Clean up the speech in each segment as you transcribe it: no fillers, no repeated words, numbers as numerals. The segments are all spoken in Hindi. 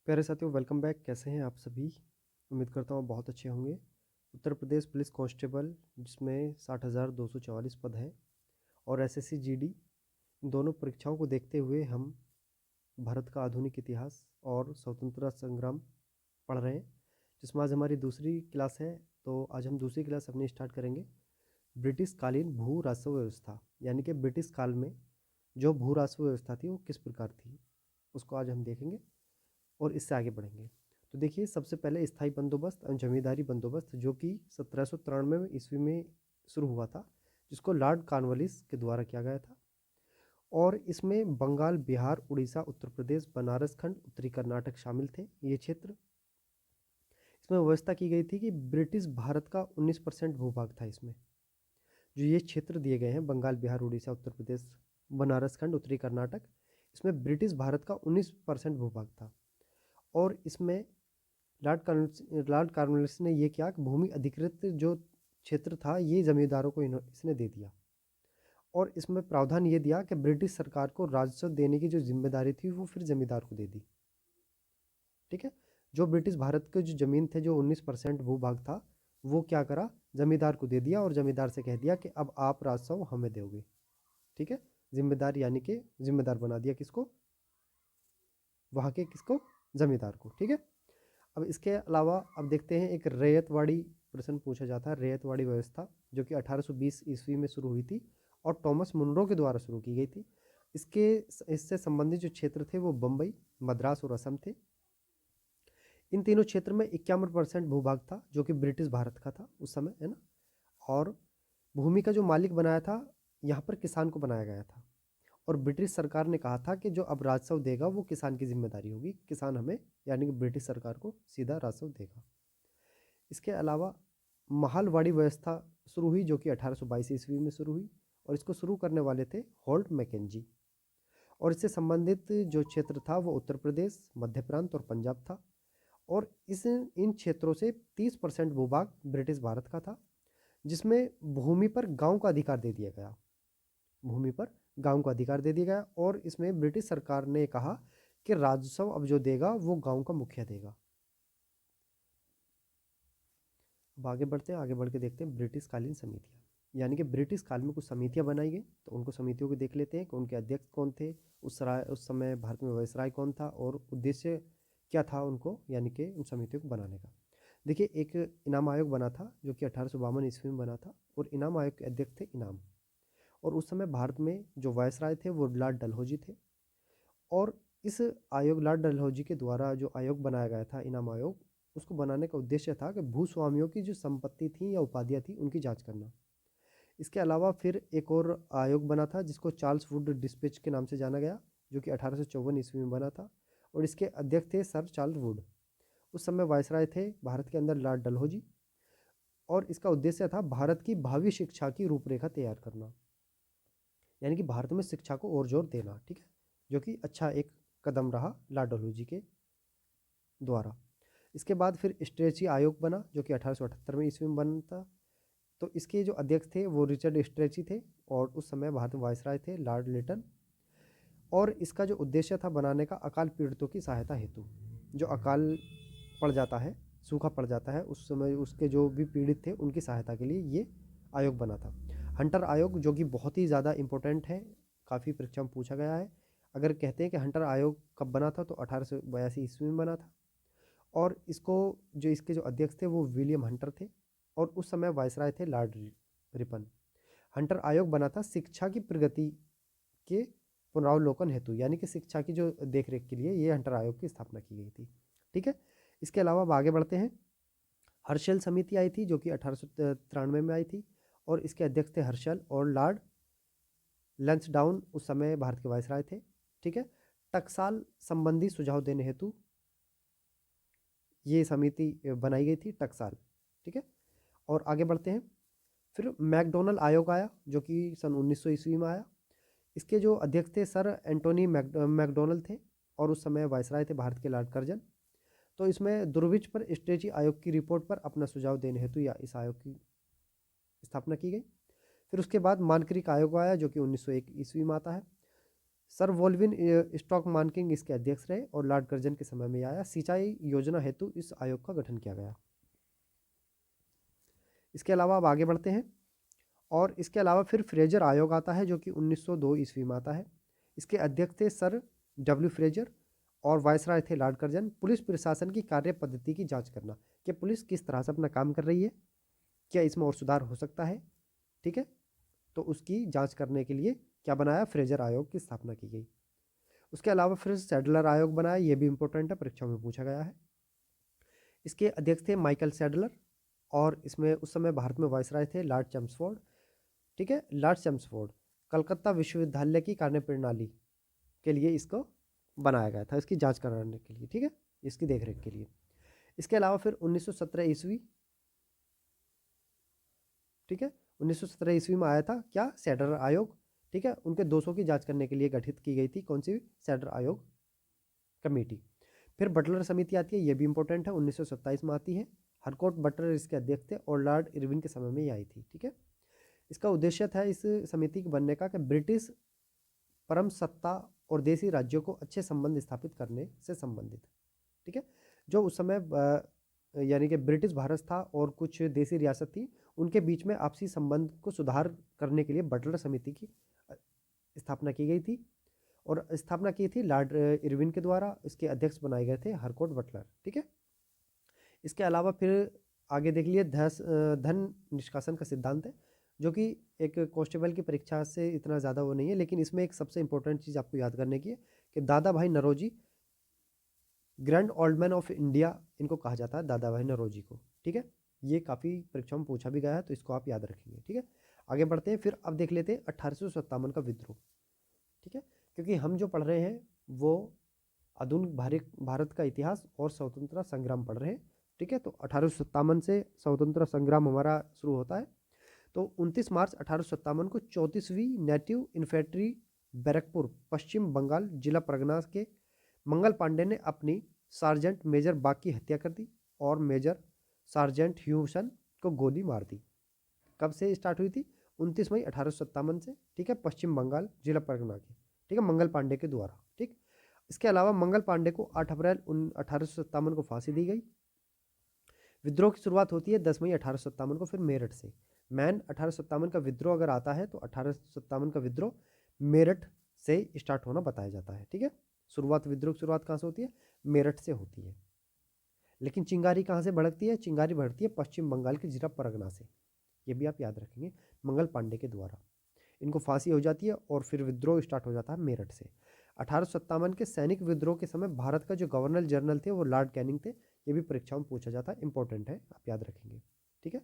प्यारे साथियों, वेलकम बैक। कैसे हैं आप सभी? उम्मीद करता हूँ बहुत अच्छे होंगे। उत्तर प्रदेश पुलिस कांस्टेबल, जिसमें 60,244 पद हैं, और एसएससी जीडी, इन दोनों परीक्षाओं को देखते हुए हम भारत का आधुनिक इतिहास और स्वतंत्रता संग्राम पढ़ रहे हैं, जिसमें आज हमारी दूसरी क्लास है। तो आज हम दूसरी क्लास अपनी स्टार्ट करेंगे। ब्रिटिश कालीन भू राजस्व व्यवस्था, यानी कि ब्रिटिश काल में जो भू राजस्व व्यवस्था थी वो किस प्रकार थी, उसको आज हम देखेंगे और इससे आगे बढ़ेंगे। तो देखिए, सबसे पहले स्थायी बंदोबस्त और जमींदारी बंदोबस्त, जो कि 1793 ईस्वी में शुरू हुआ था, जिसको लॉर्ड कॉर्नवालिस के द्वारा किया गया था। और इसमें बंगाल, बिहार, उड़ीसा, उत्तर प्रदेश, बनारस खंड, उत्तरी कर्नाटक शामिल थे। ये क्षेत्र, इसमें व्यवस्था की गई थी कि ब्रिटिश भारत का 19% भूभाग था। इसमें जो ये क्षेत्र दिए गए हैं, बंगाल, बिहार, उड़ीसा, उत्तर प्रदेश, बनारस खंड, उत्तरी कर्नाटक, इसमें ब्रिटिश भारत का 19% भूभाग था। और इसमें लॉर्ड कॉर्नवालिस ने ये किया कि भूमि अधिकृत जो क्षेत्र था, ये जमींदारों को इसने दे दिया। और इसमें प्रावधान ये दिया कि ब्रिटिश सरकार को राजस्व देने की जो जिम्मेदारी थी वो फिर जमींदार को दे दी। ठीक है। जो ब्रिटिश भारत के जो जमीन थे, जो 19% भूभाग था, वो क्या करा, जमींदार को दे दिया और जमींदार से कह दिया कि अब आप राजस्व हमें दोगे। ठीक है। जिम्मेदार यानी कि जिम्मेदार बना दिया किसको, वहाँ के किसको, जमींदार को। ठीक है। अब इसके अलावा अब देखते हैं, एक रैयतवाड़ी प्रश्न पूछा जाता है। रैयतवाड़ी व्यवस्था जो कि 1820 ईस्वी में शुरू हुई थी और टॉमस मुनरो के द्वारा शुरू की गई थी। इससे संबंधित जो क्षेत्र थे वो बम्बई, मद्रास और असम थे। इन तीनों क्षेत्र में 51% भूभाग था, जो कि ब्रिटिश भारत का था उस समय, है ना। और भूमि का जो मालिक बनाया था, यहाँ पर किसान को बनाया गया था। और ब्रिटिश सरकार ने कहा था कि जो अब राजस्व देगा वो किसान की जिम्मेदारी होगी, किसान हमें, यानी कि ब्रिटिश सरकार को सीधा राजस्व देगा। इसके अलावा महालवाड़ी व्यवस्था शुरू हुई, जो कि 1822 ईस्वी में शुरू हुई, और इसको शुरू करने वाले थे होल्ट मैकेंजी। और इससे संबंधित जो क्षेत्र था वो उत्तर प्रदेश, मध्य प्रांत और पंजाब था। और इन क्षेत्रों से 30% भूभाग ब्रिटिश भारत का था, जिसमें भूमि पर गांव का अधिकार दे दिया गया। भूमि पर गांव का अधिकार दे दिया गया। और इसमें ब्रिटिश सरकार ने कहा कि राजस्व अब जो देगा वो गांव का मुखिया देगा। अब आगे बढ़ते हैं, आगे बढ़ के देखते हैं ब्रिटिश कालीन समितियाँ, यानी कि ब्रिटिश काल में कुछ समितियाँ बनाई गई। तो उनको समितियों को देख लेते हैं कि उनके अध्यक्ष कौन थे, उस समय भारत में वायसराय कौन था और उद्देश्य क्या था उनको, यानी कि उन समितियों को बनाने का। देखिए, एक इनाम आयोग बना था, जो कि 1852 ईस्वी में बना था, और इनाम आयोग के अध्यक्ष थे इनाम। और उस समय भारत में जो वायसराय थे वो लॉर्ड डलहौजी थे। और इस आयोग, लॉर्ड डलहौजी के द्वारा जो आयोग बनाया गया था, इनाम आयोग, उसको बनाने का उद्देश्य था कि भूस्वामियों की जो संपत्ति थी या उपाधियाँ थी उनकी जांच करना। इसके अलावा फिर एक और आयोग बना था, जिसको चार्ल्स वुड डिस्पैच के नाम से जाना गया, जो कि 1854 ईस्वी में बना था। और इसके अध्यक्ष थे सर चार्ल्स वुड। उस समय वायसराय थे भारत के अंदर लॉर्ड डलहौजी। और इसका उद्देश्य था भारत की भावी शिक्षा की रूपरेखा तैयार करना, यानी कि भारत में शिक्षा को और जोर देना। ठीक है। जो कि अच्छा एक कदम रहा लॉर्ड डलहौजी के द्वारा। इसके बाद फिर स्ट्रेची आयोग बना, जो कि 1878 में ईस्वी में बना था। तो इसके जो अध्यक्ष थे वो रिचर्ड स्ट्रेची थे, और उस समय भारत में वायसराय थे लॉर्ड लिटन। और इसका जो उद्देश्य था बनाने का, अकाल पीड़ितों की सहायता हेतु, जो अकाल पड़ जाता है, सूखा पड़ जाता है, उस समय उसके जो भी पीड़ित थे उनकी सहायता के लिए ये आयोग बना था। हंटर आयोग, जो कि बहुत ही ज़्यादा इम्पोर्टेंट है, काफ़ी परीक्षा में पूछा गया है। अगर कहते हैं कि हंटर आयोग कब बना था, तो 1882 ईस्वी में बना था। और इसके जो अध्यक्ष थे वो विलियम हंटर थे, और उस समय वायसराय थे लॉर्ड रिपन। हंटर आयोग बना था शिक्षा की प्रगति के पुनरावलोकन हेतु, यानी कि शिक्षा की जो देखरेख के लिए ये हंटर आयोग की स्थापना की गई थी। ठीक है। इसके अलावा अब आगे बढ़ते हैं। हर्षल समिति आई थी, जो कि 1893 में आई थी, और इसके अध्यक्ष थे हर्षल और लॉर्ड लंसडाउन, उस समय भारत के वायसराय थे। ठीक है। टकसाल संबंधी सुझाव देने हेतु ये समिति बनाई गई थी, टकसाल। ठीक है। और आगे बढ़ते हैं। फिर मैकडोनल आयोग आया, जो कि सन 1900 ईस्वी में आया। इसके जो अध्यक्ष थे सर एंटोनी मैकडोनल थे, और उस समय वायसराय थे भारत के लॉर्ड कर्जन। तो इसमें दुर्विच पर स्ट्रेची आयोग की रिपोर्ट पर अपना सुझाव देने हेतु या इस आयोग की स्थापना की गई। फिर उसके बाद मानक्रिक आयोग आया, जो कि 1901 ईस्वी में आता है। सर वोल्विन स्टॉक मार्किंग इसके अध्यक्ष रहे और लॉर्ड कर्जन के समय में आया। सिंचाई योजना हेतु इस आयोग का गठन किया गया। इसके अलावा अब आगे बढ़ते हैं और इसके अलावा फिर फ्रेजर आयोग आता है जो कि 1902 ईस्वी में आता है। इसके अध्यक्ष थे सर डब्ल्यू फ्रेजर और वायसराय थे लॉर्ड कर्जन। पुलिस प्रशासन की कार्य पद्धति की जांच करना कि पुलिस किस तरह से अपना काम कर रही है, क्या इसमें और सुधार हो सकता है, ठीक है, तो उसकी जांच करने के लिए क्या बनाया, फ्रेजर आयोग की स्थापना की गई। उसके अलावा फिर सैडलर आयोग बनाया, ये भी इंपॉर्टेंट है, परीक्षाओं में पूछा गया है। इसके अध्यक्ष थे माइकल सैडलर और इसमें उस समय भारत में वायसराय थे लॉर्ड चैम्सफोर्ड, ठीक है, लॉर्ड चैम्सफोर्ड। कलकत्ता विश्वविद्यालय की कार्यप्रणाली के लिए इसको बनाया गया था, इसकी जांच कराने के लिए, ठीक है, इसकी देखरेख के लिए। इसके अलावा फिर 1917 ईस्वी, ठीक है, 1917 ईस्वी में आया था क्या, सैडलर आयोग, ठीक है, उनके दोषों की जांच करने के लिए गठित की गई थी कौन सी, सैडलर आयोग कमेटी। फिर बटलर समिति आती है, ये भी इंपॉर्टेंट है, 1927 में आती है। हरकोट बटलर इसके अध्यक्ष थे और लॉर्ड इरविन के समय में ये आई थी, ठीक है। इसका उद्देश्य था इस समिति के बनने का कि ब्रिटिश परम सत्ता और देशी राज्यों को अच्छे संबंध स्थापित करने से संबंधित, ठीक है। जो उस समय यानी कि ब्रिटिश भारत था और कुछ देशी रियासत थी, उनके बीच में आपसी संबंध को सुधार करने के लिए बटलर समिति की स्थापना की गई थी और स्थापना की थी लॉर्ड इरविन के द्वारा। इसके अध्यक्ष बनाए गए थे हरकोट बटलर, ठीक है। इसके अलावा फिर आगे देख लिए धन निष्कासन का सिद्धांत है, जो कि एक कांस्टेबल की परीक्षा से इतना ज़्यादा वो नहीं है, लेकिन इसमें एक सबसे इंपॉर्टेंट चीज़ आपको याद करने की है कि Dadabhai Naoroji, grand old man of India, इनको कहा जाता है दादा भाई नौरोजी को, ठीक है। ये काफ़ी परीक्षाओं में पूछा भी गया है, तो इसको आप याद रखेंगे, ठीक है। आगे बढ़ते हैं, फिर अब देख लेते हैं 1857 का विद्रोह, ठीक है, क्योंकि हम जो पढ़ रहे हैं वो आधुनिक भारत का इतिहास और स्वतंत्रता संग्राम पढ़ रहे हैं, ठीक है। तो 1857 से स्वतंत्रता संग्राम हमारा शुरू होता है। तो 29 मार्च 1857 को 34वीं नेटिव इन्फेंट्री बैरकपुर, पश्चिम बंगाल, जिला परगना के मंगल पांडे ने अपनी सार्जेंट मेजर बाग की हत्या कर दी और मेजर सार्जेंट ह्यूसन को गोली मार दी। कब से स्टार्ट हुई थी, 29 मई 1857 से, ठीक है, पश्चिम बंगाल, जिला परगना के, ठीक है, मंगल पांडे के द्वारा, ठीक। इसके अलावा मंगल पांडे को 8 अप्रैल 1857 को फांसी दी गई। विद्रोह की शुरुआत होती है 10 मई 1857 को फिर मेरठ से। मैन 1857 का विद्रोह अगर आता है तो 1857 का विद्रोह मेरठ से स्टार्ट होना बताया जाता है, ठीक है। विद्रोह की शुरुआत कहाँ से होती है, मेरठ से होती है। लेकिन चिंगारी कहाँ से भड़कती है, चिंगारी भड़कती है पश्चिम बंगाल के जिला परगना से, ये भी आप याद रखेंगे, मंगल पांडे के द्वारा इनको फांसी हो जाती है और फिर विद्रोह स्टार्ट हो जाता है मेरठ से। 1857 के सैनिक विद्रोह के समय भारत का जो गवर्नर जनरल थे वो लॉर्ड कैनिंग थे, ये भी परीक्षाओं में पूछा जाता है, इंपॉर्टेंट है, आप याद रखेंगे, ठीक है।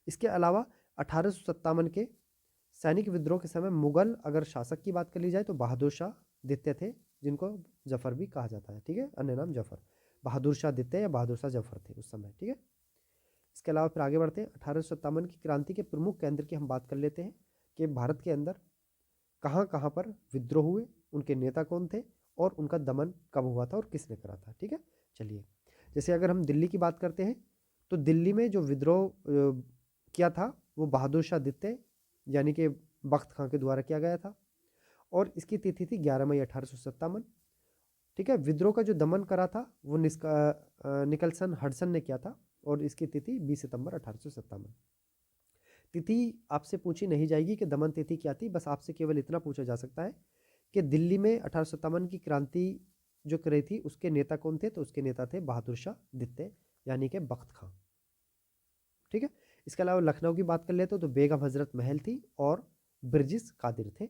इसके अलावा 1857 के सैनिक विद्रोह के समय मुगल अगर शासक की बात कर ली जाए तो बहादुर शाह द्वितीय थे, जिनको जफर भी कहा जाता है, ठीक है, अन्य नाम जफर, बहादुर शाह द्वितीय या बहादुर शाह जफर थे उस समय, ठीक है। इसके अलावा फिर आगे बढ़ते हैं, 1857 की क्रांति के प्रमुख केंद्र की हम बात कर लेते हैं कि भारत के अंदर कहाँ कहाँ पर विद्रोह हुए, उनके नेता कौन थे और उनका दमन कब हुआ था और किसने करा था, ठीक है। चलिए, जैसे अगर हम दिल्ली की बात करते हैं तो दिल्ली में जो विद्रोह किया था वो बहादुर शाह द्वितीय यानी कि बख्त खां के द्वारा किया गया था और इसकी तिथि थी 11 मई 1857, ठीक है। विद्रोह का जो दमन करा था वो निकलसन हडसन ने किया था और इसकी तिथि 20 सितंबर 1857। तिथि आपसे पूछी नहीं जाएगी कि दमन तिथि क्या थी, बस आपसे केवल इतना पूछा जा सकता है कि दिल्ली में 1857 की क्रांति जो करी थी उसके नेता कौन थे, तो उसके नेता थे बहादुर शाह द्वितीय यानी कि बख्त खां, ठीक है। इसके अलावा लखनऊ की बात कर ले तो बेगम हजरत महल थी और ब्रिजिस कादिर थे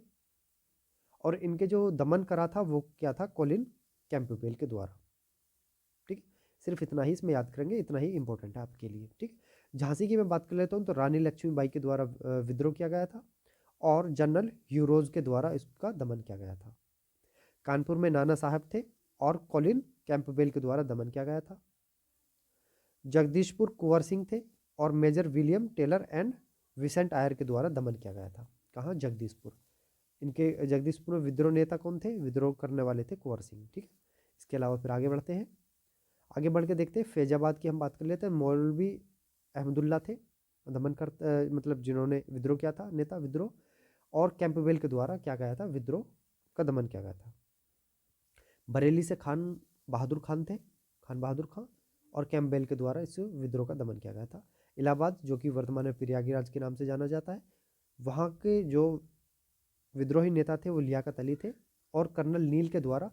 और इनके जो दमन करा था वो क्या था, कोलिन कैंपबेल के द्वारा, ठीक। सिर्फ इतना ही इसमें याद करेंगे, इतना ही इंपॉर्टेंट है आपके लिए, ठीक। झांसी की मैं बात कर लेता हूँ तो रानी लक्ष्मीबाई के द्वारा विद्रोह किया गया था और जनरल ह्यूरोज के द्वारा इसका दमन किया गया था। कानपुर में नाना साहब थे और कोलिन कैंपबेल के द्वारा दमन किया गया था। जगदीशपुर कुंवर सिंह थे और major William Taylor and Vincent Eyre के द्वारा दमन किया गया था। कहाँ, जगदीशपुर। इनके जगदीशपुर में विद्रोह नेता कौन थे, विद्रोह करने वाले थे कुंवर सिंह, ठीक है। इसके अलावा फिर आगे बढ़ते हैं, आगे बढ़ के देखते हैं फैजाबाद की हम बात कर लेते हैं। मौलवी अहमदुल्ला थे दमन कर मतलब जिन्होंने विद्रोह किया था, नेता विद्रोह, और कैंपबेल के द्वारा क्या गया था, विद्रोह का दमन किया गया था। बरेली से खान बहादुर खान थे, खान बहादुर खां और कैंपबेल के द्वारा इस विद्रोह का दमन किया गया था। इलाहाबाद, जो कि वर्तमान में प्रयागराज के नाम से जाना जाता है, वहाँ के जो विद्रोही नेता थे वो लियाकत अली थे और कर्नल नील के द्वारा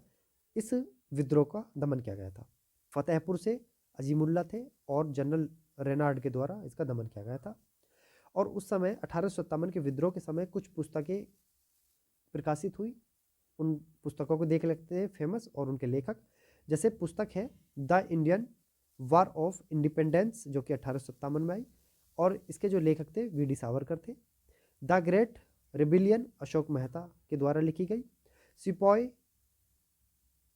इस विद्रोह का दमन किया गया था। फतेहपुर से अजीमुल्ला थे और जनरल रेनार्ड के द्वारा इसका दमन किया गया था। और उस समय 1857 के विद्रोह के समय कुछ पुस्तकें प्रकाशित हुई। उन पुस्तकों को देख लेते हैं फेमस और उनके लेखक। जैसे पुस्तक है the Indian war of independence, जो कि 1857 में आई, और इसके जो लेखक थे वी.डी. सावरकर थे। The great rebellion Ashok Mehta के द्वारा लिखी गई। Sepoy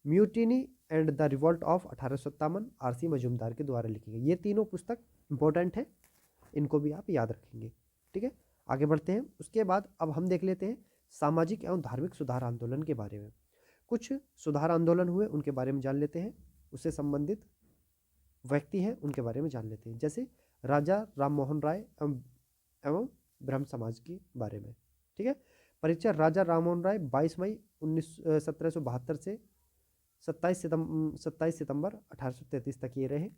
mutiny and the revolt of 1857 RC. Majumdar के द्वारा लिखी गई। ये तीनों पुस्तक इंपॉर्टेंट है, इनको भी आप याद रखेंगे। ठीक है, आगे बढ़ते हैं। उसके बाद अब हम देख लेते हैं सामाजिक एवं धार्मिक सुधार आंदोलन के बारे में। कुछ सुधार आंदोलन हुए उनके बारे में जान लेते हैं, उससे संबंधित व्यक्ति हैं उनके बारे में जान लेते हैं। जैसे राजा राम मोहन राय एवं ब्रह्म समाज के बारे में। ठीक है, परिचय। राजा राम मोहन राय 22 मई 1772 से 27 सितंबर 1833 तक ये रहे।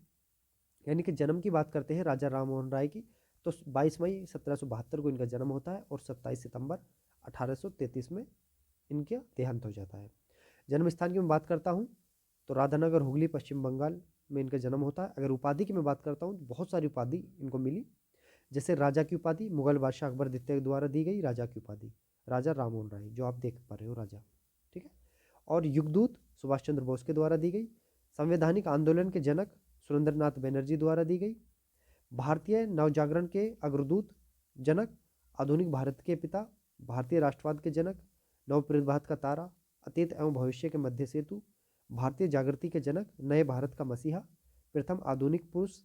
यानी कि जन्म की बात करते हैं राजा राम मोहन राय की, तो 22 मई 1772 को इनका जन्म होता है और 27 सितंबर 1833 में इनका देहांत हो जाता है। जन्म स्थान की मैं बात करता हूँ तो राधानगर, हुगली, पश्चिम बंगाल में इनका जन्म होता है। अगर उपाधि की मैं बात करता हूँ तो बहुत सारी उपाधि इनको मिली। जैसे राजा की उपाधि मुगल बादशाह अकबर द्वितीय के द्वारा दी गई राजा की उपाधि, राजा राम मोहन राय, जो आप देख पा रहे हो राजा। ठीक है, और युगदूत सुभाष चंद्र बोस के द्वारा दी गई। संवैधानिक आंदोलन के जनक सुरेंद्रनाथ बनर्जी द्वारा दी गई। भारतीय नवजागरण के अग्रदूत, जनक, आधुनिक भारत के पिता, भारतीय राष्ट्रवाद के जनक, नवप्रभात का तारा, अतीत एवं भविष्य के मध्य सेतु, भारतीय जागृति के जनक, नए भारत का मसीहा, प्रथम आधुनिक पुरुष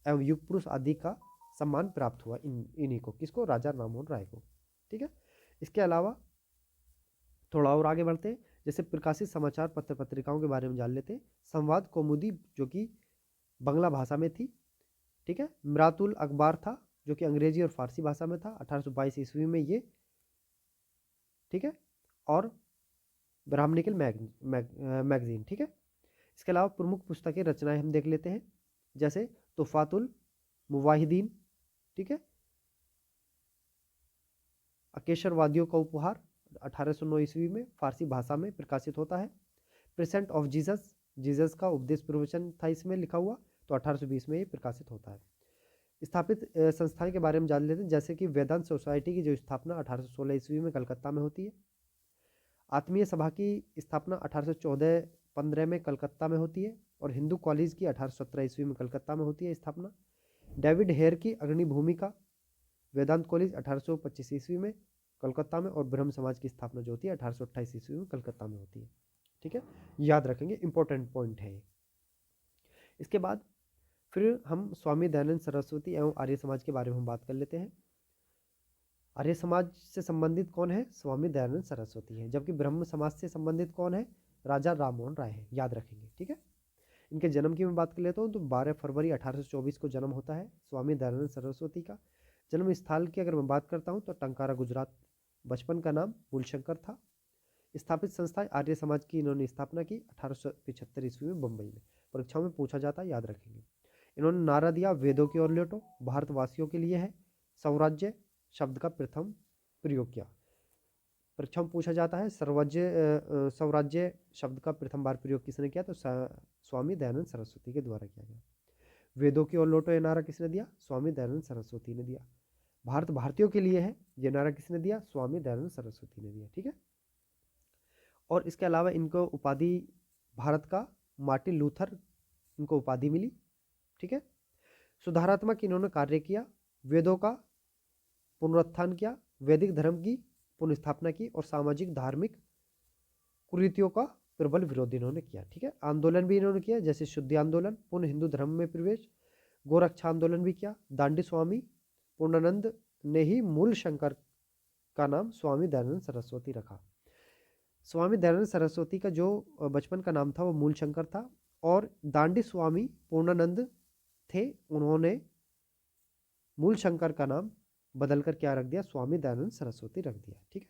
एवं युग पुरुष आदि का सम्मान प्राप्त हुआ इन्हीं को। किसको? राजा राममोहन राय को। ठीक है, इसके अलावा थोड़ा और आगे बढ़ते हैं। जैसे प्रकाशित समाचार पत्र पत्रिकाओं के बारे में जान लेते हैं। संवाद कौमुदी, जो कि बांग्ला भाषा में थी। ठीक है, मिरातुल अखबार था, जो कि अंग्रेजी और फारसी भाषा में था, 1822 ईस्वी में ये। ठीक है, और ब्राह्मणिकल मैगजीन। ठीक है, इसके अलावा प्रमुख पुस्तकें रचनाएं हम देख लेते हैं। जैसे तुफातुल मुवाहिदीन, ठीक है, अकेशरवादियों का उपहार 1809 ईस्वी में फारसी भाषा में प्रकाशित होता है। प्रेजेंट ऑफ जीसस, जीसस का उपदेश प्रवचन था इसमें लिखा हुआ, तो 1820 में ये प्रकाशित होता है। स्थापित संस्थान के बारे में जान लेते हैं। जैसे कि वेदांत सोसाइटी की जो स्थापना 1816 ईस्वी में कलकत्ता में होती है। आत्मीय सभा की स्थापना 1814-15 में कलकत्ता में होती है, और हिंदू कॉलेज की 1817 ईस्वी में कलकत्ता में होती है स्थापना। डेविड हेयर की अग्रणी भूमिका, वेदांत कॉलेज 1825 ईस्वी में कलकत्ता में, और ब्रह्म समाज की स्थापना जो होती है 1828 ईस्वी में कलकत्ता में होती है। ठीक है, याद रखेंगे, इंपॉर्टेंट पॉइंट है। इसके बाद फिर हम स्वामी दयानंद सरस्वती एवं आर्य समाज के बारे में बात कर लेते हैं। आर्य समाज से संबंधित कौन है? स्वामी दयानंद सरस्वती है। जबकि ब्रह्म समाज से संबंधित कौन है? राजा राम मोहन राय है, याद रखेंगे। ठीक है, इनके जन्म की मैं बात कर लेता हूँ तो 12 फरवरी 1824 को जन्म होता है स्वामी दयानंद सरस्वती का। जन्म स्थल की अगर मैं बात करता हूँ तो टंकारा, गुजरात। बचपन का नाम मूलशंकर था। स्थापित संस्था आर्य समाज की इन्होंने स्थापना की 1875 ईस्वी में बम्बई में। परीक्षाओं में पूछा जाता है, याद रखेंगे। इन्होंने नारा दिया, वेदों की ओर लौटो, भारतवासियों के लिए है। स्वराज्य शब्द का प्रथम प्रयोग किया। परीक्षा में पूछा जाता है स्वराज्य शब्द का प्रथम बार प्रयोग किसने किया? तो स्वामी दयानंद सरस्वती के द्वारा किया गया। वेदों की ओर लौटो ये नारा किसने दिया? स्वामी दयानंद सरस्वती ने दिया। भारत भारतीयों के लिए है ये नारा किसने दिया? स्वामी दयानंद सरस्वती ने दिया। ठीक है, और इसके अलावा इनको उपाधि भारत का मार्टिन लूथर इनको उपाधि मिली। ठीक है, सुधारात्मक इन्होंने कार्य किया, वेदों का पुनरुत्थान किया, वैदिक धर्म की पुनर्स्थापना की, और सामाजिक धार्मिक कुरीतियों का प्रबल विरोध इन्होंने किया। ठीक है, आंदोलन भी इन्होंने किया, जैसे शुद्धि आंदोलन, पुनः हिंदू धर्म में प्रवेश, गोरक्षा आंदोलन भी किया। दांडी स्वामी पूर्णानंद ने ही मूल शंकर का नाम स्वामी दयानंद सरस्वती रखा। स्वामी दयानंद सरस्वती का जो बचपन का नाम था वो मूल शंकर था, और दांडी स्वामी पूर्णानंद थे, उन्होंने मूल शंकर का नाम बदलकर क्या रख दिया? स्वामी दयानंद सरस्वती रख दिया। ठीक है,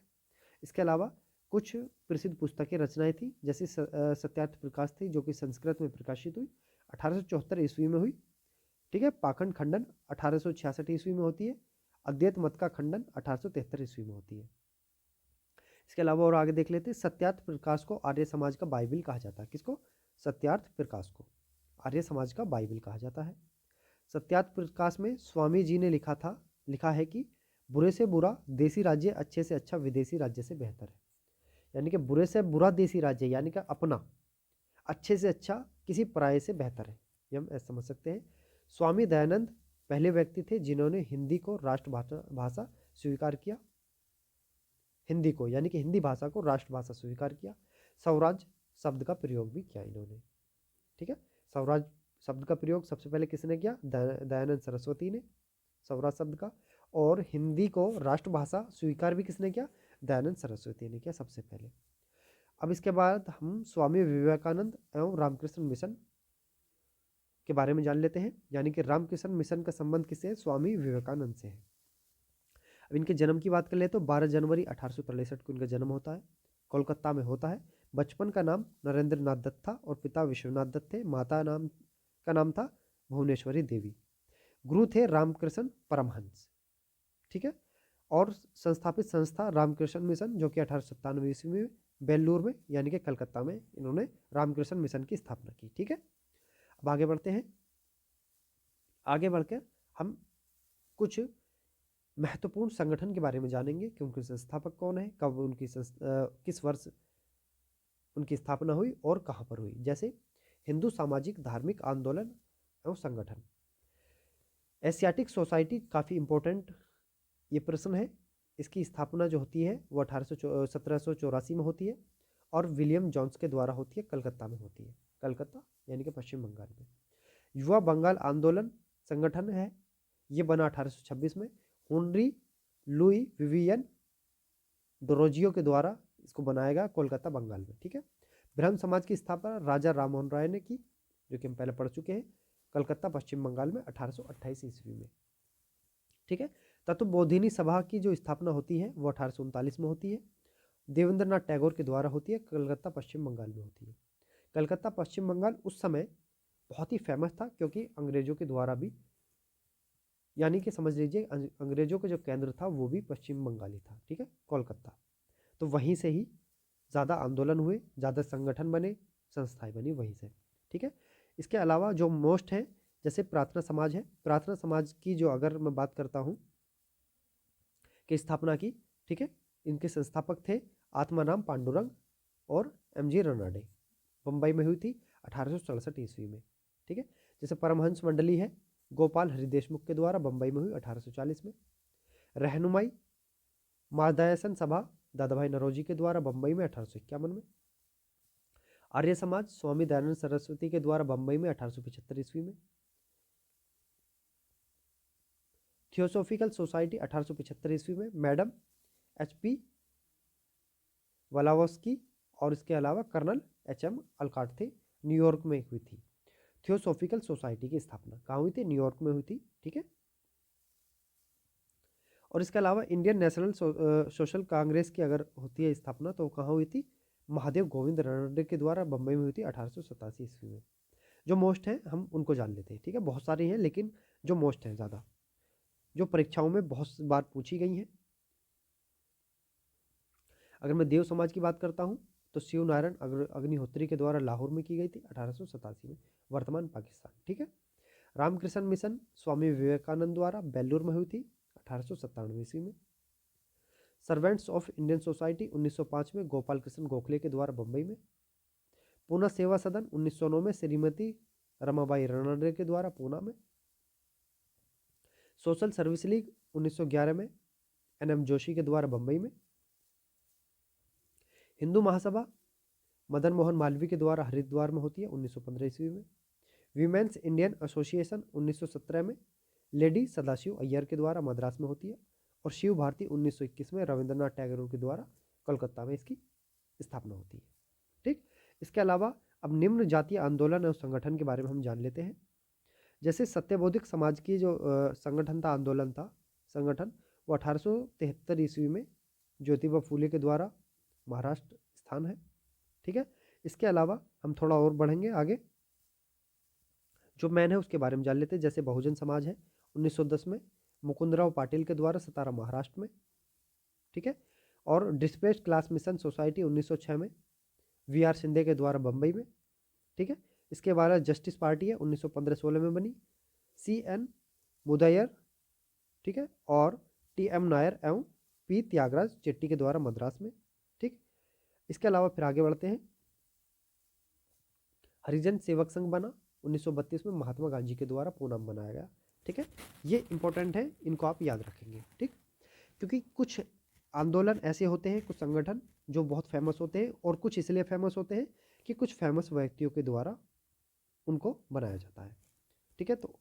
इसके अलावा कुछ प्रसिद्ध पुस्तकें रचनाएं थी, जैसे सत्यार्थ प्रकाश थी जो कि संस्कृत में प्रकाशित हुई 1874 ईस्वी में हुई। ठीक है, पाखंड खंडन 1866 ईस्वी में होती है। अद्वैत मत का खंडन 1873 ईस्वी में होती है। इसके अलावा और आगे देख लेते हैं, सत्यार्थ प्रकाश को आर्य समाज का बाइबिल कहा जाता है। किसको? सत्यार्थ प्रकाश को आर्य समाज का बाइबिल कहा जाता है। सत्यार्थ प्रकाश में स्वामी जी ने लिखा है कि बुरे से बुरा देसी राज्य अच्छे से अच्छा विदेशी राज्य से बेहतर है। यानी कि बुरे से बुरा देसी राज्य यानी कि अपना अच्छे से अच्छा किसी पराये से बेहतर है, ये हम ऐसे समझ सकते हैं। स्वामी दयानंद पहले व्यक्ति थे जिन्होंने हिंदी को राष्ट्रभाषा स्वीकार किया। हिंदी को यानी कि हिंदी भाषा को राष्ट्रभाषा स्वीकार किया। स्वराज शब्द का प्रयोग भी किया इन्होंने। ठीक है, स्वराज शब्द का प्रयोग सबसे पहले किसने किया? दयानंद सरस्वती ने, स्वराज शब्द का। और हिंदी को राष्ट्रभाषा स्वीकार भी किसने किया? दयानंद सरस्वती ने किया सबसे पहले। अब इसके बाद हम स्वामी विवेकानंद एवं रामकृष्ण मिशन के बारे में जान लेते हैं। यानी कि रामकृष्ण मिशन का संबंध किससे है? स्वामी विवेकानंद से है। अब इनके जन्म की बात कर ले तो 12 जनवरी 1863 को इनका जन्म होता है, कोलकाता में होता है। बचपन का नाम नरेंद्र नाथ दत्त था और पिता विश्वनाथ दत्त थे। माता का नाम था भुवनेश्वरी देवी। गुरु थे रामकृष्ण परमहंस। ठीक है, और संस्थापित संस्था रामकृष्ण मिशन जो कि 1897 ईस्वी में बेल्लूर में यानी कि कलकत्ता में इन्होंने रामकृष्ण मिशन की स्थापना की। ठीक है, अब आगे बढ़ते हैं। आगे बढ़कर हम कुछ महत्वपूर्ण संगठन के बारे में जानेंगे कि उनके संस्थापक कौन है, कब उनकी किस वर्ष उनकी स्थापना हुई और कहाँ पर हुई। जैसे हिंदू सामाजिक धार्मिक आंदोलन एवं संगठन। एशियाटिक सोसाइटी काफ़ी इंपॉर्टेंट ये प्रश्न है। इसकी स्थापना जो होती है वो 1784 में होती है और विलियम जॉन्स के द्वारा होती है, कलकत्ता में होती है। कलकत्ता यानी कि पश्चिम बंगाल में। युवा बंगाल आंदोलन संगठन है, ये बना 1826 में। हेनरी लुई विवियन डोरोजियो के द्वारा इसको बनाया गया कोलकाता बंगाल में। ठीक है, ब्रह्म समाज की स्थापना राजा राममोहन राय ने की, जो कि हम पहले पढ़ चुके हैं, कलकत्ता पश्चिम बंगाल में 1828 ईस्वी में। ठीक है, तत्वबोधिनी सभा की जो स्थापना होती है वो 1839 में होती है। देवेंद्र नाथ टैगोर के द्वारा होती है, कलकत्ता पश्चिम बंगाल में होती है। कलकत्ता पश्चिम बंगाल उस समय बहुत ही फेमस था क्योंकि अंग्रेजों के द्वारा भी, यानी कि समझ लीजिए अंग्रेजों का जो केंद्र था वो भी पश्चिम बंगाल ही था। ठीक है, कोलकाता। तो वहीं से ही ज़्यादा आंदोलन हुए, ज़्यादा संगठन बने, संस्थाएं बनी वहीं से। ठीक है, इसके अलावा जो मोस्ट है जैसे प्रार्थना समाज है। प्रार्थना समाज की जो अगर मैं बात करता हूँ कि स्थापना की, ठीक है, इनके संस्थापक थे आत्माराम पांडुरंग और एमजी रनाडे। बम्बई में हुई थी 1867 ईस्वी में। ठीक है, जैसे परमहंस मंडली है, गोपाल हरि देशमुख के द्वारा बम्बई में हुई 1840 में। रहनुमाई मार्गदर्शन सभा दादा भाई नौरोजी के द्वारा बम्बई में 1851 में। आर्य समाज स्वामी दयानंद सरस्वती के द्वारा बम्बई में 1875 ईस्वी में। थियोसॉफिकल सोसाइटी 1875 ईस्वी में मैडम HP वलावस्की और इसके अलावा कर्नल HM अलकाट थे, न्यूयॉर्क में हुई थी। थियोसॉफिकल सोसाइटी की स्थापना कहाँ हुई थी? न्यूयॉर्क में हुई थी। ठीक है, और इसके अलावा इंडियन नेशनल सोशल कांग्रेस की अगर होती है स्थापना तो कहाँ हुई थी? महादेव गोविंद रनडे के द्वारा बम्बई में हुई थी 1887 ईस्वी में। जो मोस्ट हैं हम उनको जान लेते हैं। ठीक है, बहुत सारी हैं लेकिन जो मोस्ट हैं ज़्यादा, जो परीक्षाओं में बहुत बार पूछी गई हैं। अगर मैं देव समाज की बात करता हूँ तो शिव नारायण अग्निहोत्री के द्वारा लाहौर में की गई थी 1887 में, वर्तमान पाकिस्तान। ठीक है, रामकृष्ण मिशन स्वामी विवेकानंद द्वारा बेल्लूर में हुई थी 1897 ईस्वी में। सर्वेंट्स ऑफ इंडियन सोसाइटी 1905 में गोपाल कृष्ण गोखले के द्वारा बम्बई में। पूना सेवा सदन 1909 में श्रीमती रमाबाई रणडे के द्वारा पूना में। सोशल सर्विस लीग 1911 में NM जोशी के द्वारा बम्बई में। हिंदू महासभा मदन मोहन मालवीय के द्वारा हरिद्वार में होती है 1915 ईस्वी में। वीमेंस इंडियन एसोसिएशन 1917 में लेडी सदाशिव अय्यर के द्वारा मद्रास में होती है। और शिव भारती 1921 में रविंद्रनाथ टैगोर के द्वारा कोलकाता में इसकी स्थापना होती है। ठीक, इसके अलावा अब निम्न जातीय आंदोलन और संगठन के बारे में हम जान लेते हैं। जैसे सत्यबोधिक समाज की जो संगठन था, आंदोलन था, संगठन, वो 1873 ईस्वी में ज्योतिबा फूले के द्वारा महाराष्ट्र स्थान है। ठीक है, इसके अलावा हम थोड़ा और बढ़ेंगे आगे, जो मैन है उसके बारे में जान लेते हैं। जैसे बहुजन समाज है 1910 में, मुकुंदराव पाटिल के द्वारा सतारा महाराष्ट्र में। ठीक है, और डिस्प्लेस्ड क्लास मिशन सोसाइटी 1906 में, वी.आर. शिंदे के द्वारा बम्बई में। ठीक है, इसके बाद जस्टिस पार्टी है 1915-16 में बनी, C.N. मुदय्यर, ठीक है, और T.M. नायर एवं P. त्यागराज चेट्टी के द्वारा मद्रास में। ठीक, इसके अलावा फिर आगे बढ़ते हैं। हरिजन सेवक संघ बना 1932 में, महात्मा गांधी के द्वारा पूना में बनाया गया। ठीक है, ये इंपॉर्टेंट है, इनको आप याद रखेंगे। ठीक, क्योंकि कुछ आंदोलन ऐसे होते हैं, कुछ संगठन जो बहुत फेमस होते हैं, और कुछ इसलिए फेमस होते हैं कि कुछ फेमस व्यक्तियों के द्वारा उनको बनाया जाता है। ठीक है, तो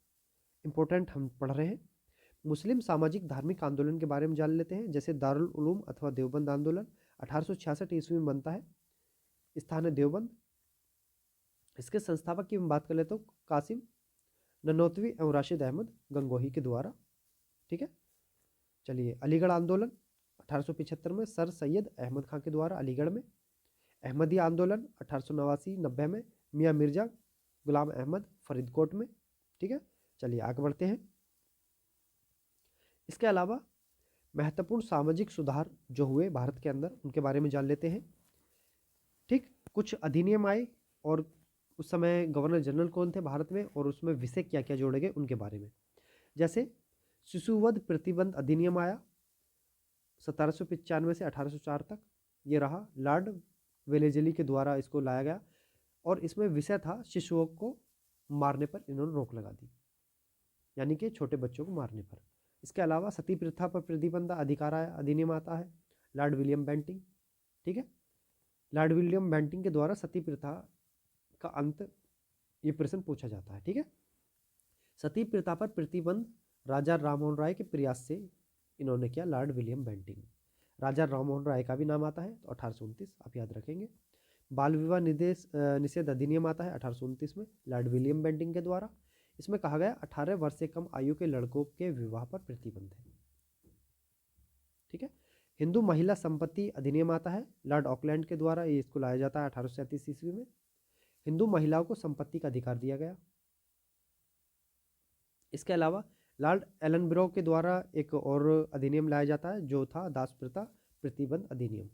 इम्पोर्टेंट हम पढ़ रहे हैं। मुस्लिम सामाजिक धार्मिक आंदोलन के बारे में जान लेते हैं। जैसे दारुल उलूम अथवा देवबंद आंदोलन 1866 ईस्वी में बनता है, स्थान है देवबंद। इसके संस्थापक की हम बात कर लेते हो कासिम ननोतवी एवं राशिद अहमद गंगोही के द्वारा। ठीक है, चलिए अलीगढ़ आंदोलन 1875 में सर सैयद अहमद खां के द्वारा अलीगढ़ में। अहमदिया आंदोलन 1889-90 में मियाँ मिर्जा गुलाम अहमद फरीदकोट में। ठीक है, चलिए आगे बढ़ते हैं। इसके अलावा महत्वपूर्ण सामाजिक सुधार जो हुए भारत के अंदर उनके बारे में जान लेते हैं। ठीक, कुछ अधिनियम आए, और उस समय गवर्नर जनरल कौन थे भारत में, और उसमें विषय क्या क्या जोड़े गए उनके बारे में। जैसे शिशुवध प्रतिबंध अधिनियम आया 1795 से 1804 तक, ये रहा। लॉर्ड वेलेजली के द्वारा इसको लाया गया, और इसमें विषय था शिशुओं को मारने पर इन्होंने रोक लगा दी, यानी कि छोटे बच्चों को मारने पर। इसके अलावा सती प्रथा पर प्रतिबंध अधिकार अधिनियम आता है, लॉर्ड विलियम बेंटिंग। ठीक है, लॉर्ड विलियम बेंटिंग के द्वारा सती प्रथा का अंत, ये प्रश्न पूछा जाता है। ठीक है, सती प्रथा पर प्रतिबंध राजा राममोहन राय के प्रयास से इन्होंने किया, Lord William Bentinck. Raja Rammohan Roy का भी नाम आता है, तो 1829 आप याद रखेंगे। बाल विवाह निषेध अधिनियम आता है 1829 में, लॉर्ड विलियम बेंटिंग के द्वारा। इसमें कहा गया 18 वर्ष से कम आयु के लड़कों के विवाह पर प्रतिबंध है। ठीक है, हिंदू महिला संपत्ति अधिनियम आता है, लॉर्ड ऑकलैंड के द्वारा, ये इसको लाया जाता है 1837 ईस्वी में। हिंदू महिलाओं को संपत्ति का अधिकार दिया गया। इसके अलावा लॉर्ड एलनब्रो के द्वारा एक और अधिनियम लाया जाता है, जो था दास प्रथा प्रतिबंध अधिनियम,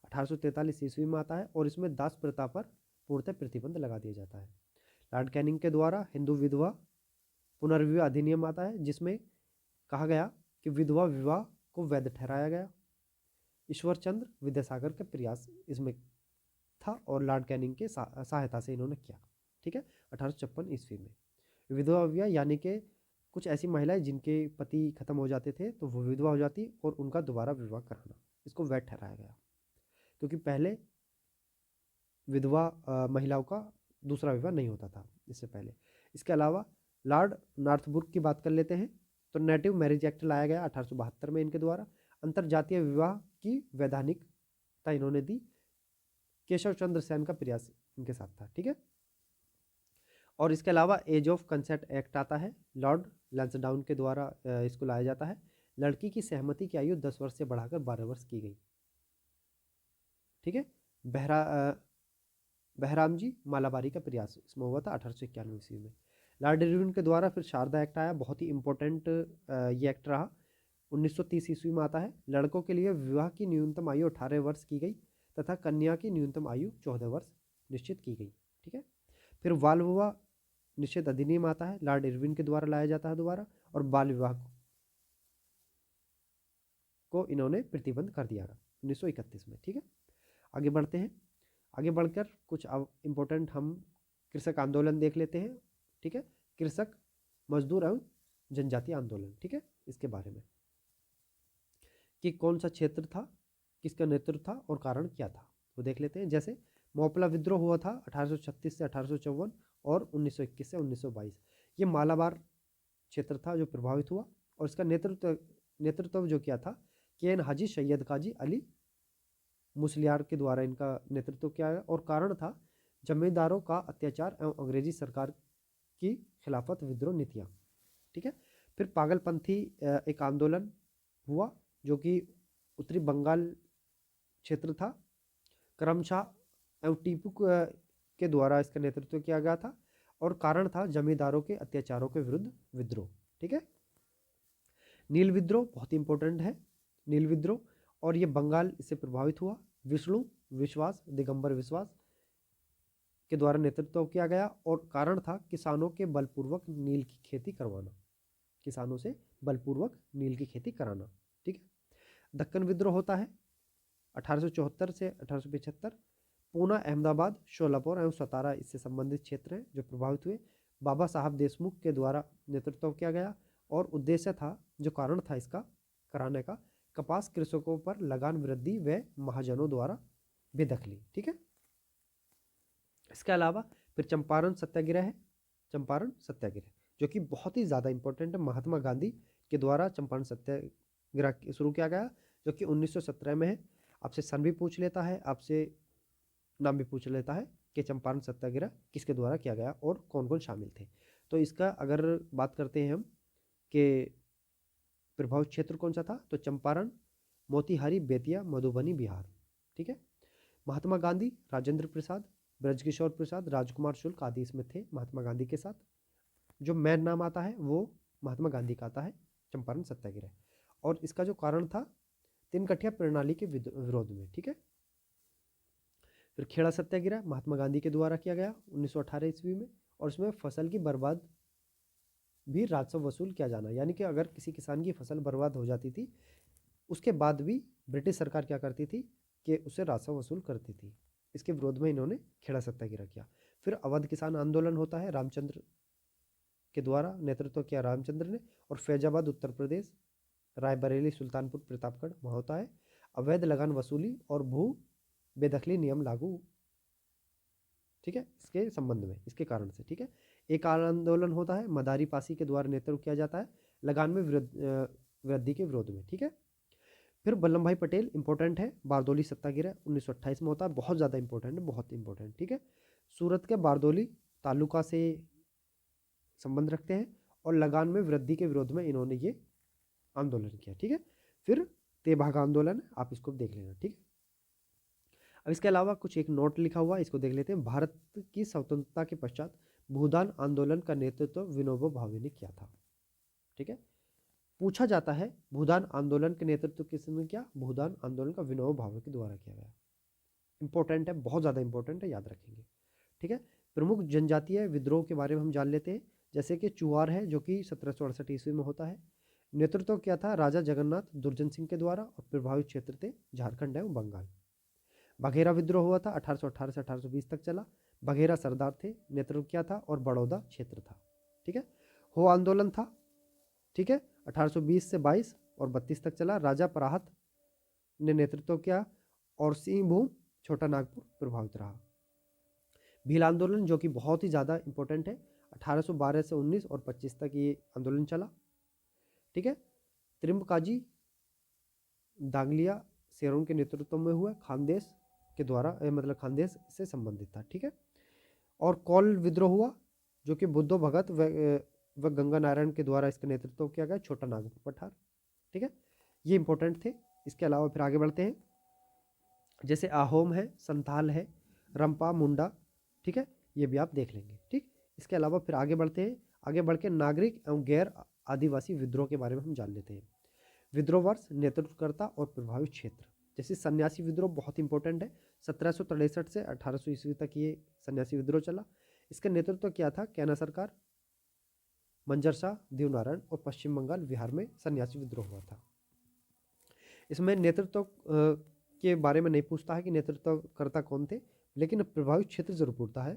1843 ईस्वी में आता है, और इसमें दास प्रथा पर पूर्णतः प्रतिबंध लगा दिया जाता है। लॉर्ड कैनिंग के द्वारा हिंदू विधवा पुनर्विवाह अधिनियम आता है, जिसमें कहा गया कि विधवा विवाह को वैध ठहराया गया। ईश्वर चंद्र विद्यासागर का प्रयास इसमें था, और लॉर्ड कैनिंग के सहायता से इन्होंने किया। ठीक है, 1856 ईस्वी में विधवा विवाह, यानी कि कुछ ऐसी महिलाएं जिनके पति खत्म हो जाते थे, तो वो विधवा हो जाती और उनका दोबारा विवाह कराना, इसको वैध ठहराया गया, क्योंकि पहले विधवा महिलाओं का दूसरा विवाह नहीं होता था इससे पहले। इसके अलावा लॉर्ड नॉर्थब्रुक की बात कर लेते हैं, तो नेटिव मैरिज एक्ट लाया गया 1872 में इनके द्वारा। अंतरजातीय विवाह की वैधानिकता इन्होंने दी। केशव चंद्र सेन का प्रयास इनके साथ था। ठीक है, और इसके अलावा एज ऑफ कंसेंट एक्ट आता है, लॉर्ड लैंसडाउन के द्वारा इसको लाया जाता है। लड़की की सहमति की आयु 10 वर्ष से बढ़ाकर 12 वर्ष की गई। ठीक है, बहराम जी मालाबारी का प्रयास इसमें हुआ था 1891 ईस्वी में। लॉर्ड इरविन के द्वारा फिर शारदा एक्ट आया, बहुत ही इंपॉर्टेंट ये एक्ट रहा, 1930 ईस्वी में आता है। लड़कों के लिए विवाह की न्यूनतम आयु 18 वर्ष की गई, तथा कन्या की न्यूनतम आयु 14 वर्ष निश्चित की गई। ठीक है, फिर बाल विवाह निषेध अधिनियम आता है, लॉर्ड इरविन के द्वारा लाया जाता है दोबारा, और बाल विवाह को इन्होंने प्रतिबंध कर दिया 1931 में। ठीक है, आगे बढ़ते हैं। आगे बढ़कर कुछ इम्पोर्टेंट हम कृषक आंदोलन देख लेते हैं। ठीक है, कृषक मजदूर एवं जनजातीय आंदोलन। ठीक है, इसके बारे में कि कौन सा क्षेत्र था, किसका नेतृत्व था और कारण क्या था, वो देख लेते हैं। जैसे मोपला विद्रोह हुआ था 1836 से 1854 और 1921 से 1922। ये मालाबार क्षेत्र था जो प्रभावित हुआ, और इसका नेतृत्व जो किया था केन हाजी सैयद काजी अली मुसलियार के द्वारा इनका नेतृत्व किया गया, और कारण था जमींदारों का अत्याचार एवं अंग्रेजी सरकार की खिलाफत विद्रोह नीतियाँ। ठीक है, फिर पागलपंथी एक आंदोलन हुआ, जो कि उत्तरी बंगाल क्षेत्र था, करमशाह एवं टीपू के द्वारा इसका नेतृत्व किया गया था और कारण था जमींदारों के अत्याचारों के विरुद्ध विद्रोह। ठीक है, नील विद्रोह बहुत इंपॉर्टेंट है। नील विद्रोह, और ये बंगाल इससे प्रभावित हुआ। विष्णु विश्वास, दिगंबर विश्वास के द्वारा नेतृत्व किया गया और कारण था किसानों के बलपूर्वक नील की खेती करवाना, किसानों से बलपूर्वक नील की खेती कराना। ठीक है, दक्कन विद्रोह होता है 1874 से 1875। पूना, अहमदाबाद, शोलापुर एवं सतारा इससे संबंधित क्षेत्र हैं जो प्रभावित हुए। बाबा साहब देशमुख के द्वारा नेतृत्व किया गया और उद्देश्य था, जो कारण था इसका कराने का, कपास कृषकों पर लगान वृद्धि व महाजनों द्वारा बेदखली। ठीक है, इसके अलावा फिर चंपारण सत्याग्रह है। चंपारण सत्याग्रह जो कि बहुत ही ज़्यादा इंपॉर्टेंट है। महात्मा गांधी के द्वारा चंपारण सत्याग्रह शुरू किया गया, जो कि 1917 में है। आपसे सन भी पूछ लेता है, आपसे नाम भी पूछ लेता है कि चंपारण सत्याग्रह किसके द्वारा किया गया और कौन कौन शामिल थे। तो इसका अगर बात करते हैं हम कि प्रभावित क्षेत्र कौन सा था, तो चंपारण, मोतिहारी, बेतिया, मधुबनी, बिहार। ठीक है, महात्मा गांधी, राजेंद्र प्रसाद, ब्रजकिशोर प्रसाद, राजकुमार शुक्ल आदि इसमें थे महात्मा गांधी के साथ। जो मेन नाम आता है वो महात्मा गांधी का आता है, चंपारण सत्याग्रह। और इसका जो कारण था तिनकठिया प्रणाली के विरोध में। ठीक है, फिर खेड़ा सत्याग्रह महात्मा गांधी के द्वारा किया गया 1918 ईस्वी में, और इसमें फसल की बर्बाद भी राजस्व वसूल किया जाना, यानी कि अगर किसी किसान की फसल बर्बाद हो जाती थी उसके बाद भी ब्रिटिश सरकार क्या करती थी कि उसे राजस्व वसूल करती थी। इसके विरोध में इन्होंने खेड़ा सत्याग्रह किया। फिर अवध किसान आंदोलन होता है, रामचंद्र के द्वारा नेतृत्व किया रामचंद्र ने, और फैजाबाद उत्तर प्रदेश, रायबरेली, सुल्तानपुर, प्रतापगढ़ वहाँ होता है। अवैध लगान वसूली और भू बेदखली नियम लागू, ठीक है, इसके संबंध में, इसके कारण से। ठीक है, एक आंदोलन होता है मदारी पासी के द्वारा नेतृत्व किया जाता है लगान में वृद्धि के विरोध में। ठीक है, फिर वल्लभ भाई पटेल इंपॉर्टेंट है, बारदोली सत्याग्रह 1928 में होता है, बहुत ज़्यादा इंपॉर्टेंट है, बहुत इंपॉर्टेंट। ठीक है, सूरत के बारदोली तालुका से संबंध रखते हैं और लगान में वृद्धि के विरोध में इन्होंने ये आंदोलन किया। ठीक है, फिर तेभाग आंदोलन, आप इसको देख लेना। ठीक है, अब इसके अलावा कुछ एक नोट लिखा हुआ, इसको देख लेते हैं। भारत की स्वतंत्रता के पश्चात भूदान आंदोलन का नेतृत्व विनोबा भावे ने किया था। ठीक है, पूछा जाता है भूदान आंदोलन के नेतृत्व किसने किया? भूदान आंदोलन का विनोबा भावे के द्वारा किया गया। इंपॉर्टेंट है, बहुत ज़्यादा इंपॉर्टेंट है, याद रखेंगे। ठीक है, प्रमुख जनजातीय विद्रोह के बारे में हम जान लेते हैं, जैसे कि चुआर है जो कि 1768 ईस्वी में होता है। नेतृत्व किया था राजा जगन्नाथ दुर्जन सिंह के द्वारा और प्रभावित क्षेत्र थे झारखंड एवं बंगाल। बघेरा विद्रोह हुआ था 1818 से 1820 तक चला। बघेरा सरदार थे, नेतृत्व किया था, और बड़ौदा क्षेत्र था। ठीक है, हो आंदोलन था। ठीक है, 1820 से 22 और 32 तक चला। राजा पराहत ने नेतृत्व किया और सिंहभूम, छोटा नागपुर प्रभावित रहा। भील आंदोलन जो कि बहुत ही ज़्यादा इंपॉर्टेंट है, 1812 से 19 और 25 तक ये आंदोलन चला। ठीक है, त्रिम्बकाजी दांगलिया सेरों के नेतृत्व में हुआ, खानदेश के द्वारा, मतलब खानदेश से संबंधित था। ठीक है, और कौल विद्रोह हुआ जो कि बुद्धो भगत व गंगा नारायण के द्वारा इसका नेतृत्व किया गया, छोटा नागपुर पठार। ठीक है, ये इंपॉर्टेंट थे। इसके अलावा फिर आगे बढ़ते हैं, जैसे आहोम है, संथाल है, रंपा, मुंडा। ठीक है, ये भी आप देख लेंगे। ठीक, इसके अलावा फिर आगे बढ़ते हैं, आगे बढ़ के नागरिक एवं गैर आदिवासी विद्रोह के बारे में हम जान लेते हैं। विद्रोह वर्ष, नेतृत्वकर्ता और प्रभावित क्षेत्र, जैसे सन्यासी विद्रोह बहुत इंपॉर्टेंट है। 1763 से 1800 ईस्वी तक ये सन्यासी विद्रोह चला। इसका नेतृत्व किया था कैना सरकार, मंजर शाह, देवनारायण, और पश्चिम बंगाल, बिहार में सन्यासी विद्रोह हुआ था। इसमें नेतृत्व के बारे में नहीं पूछता है कि नेतृत्वकर्ता कौन थे, लेकिन प्रभावित क्षेत्र जरूर पूछता है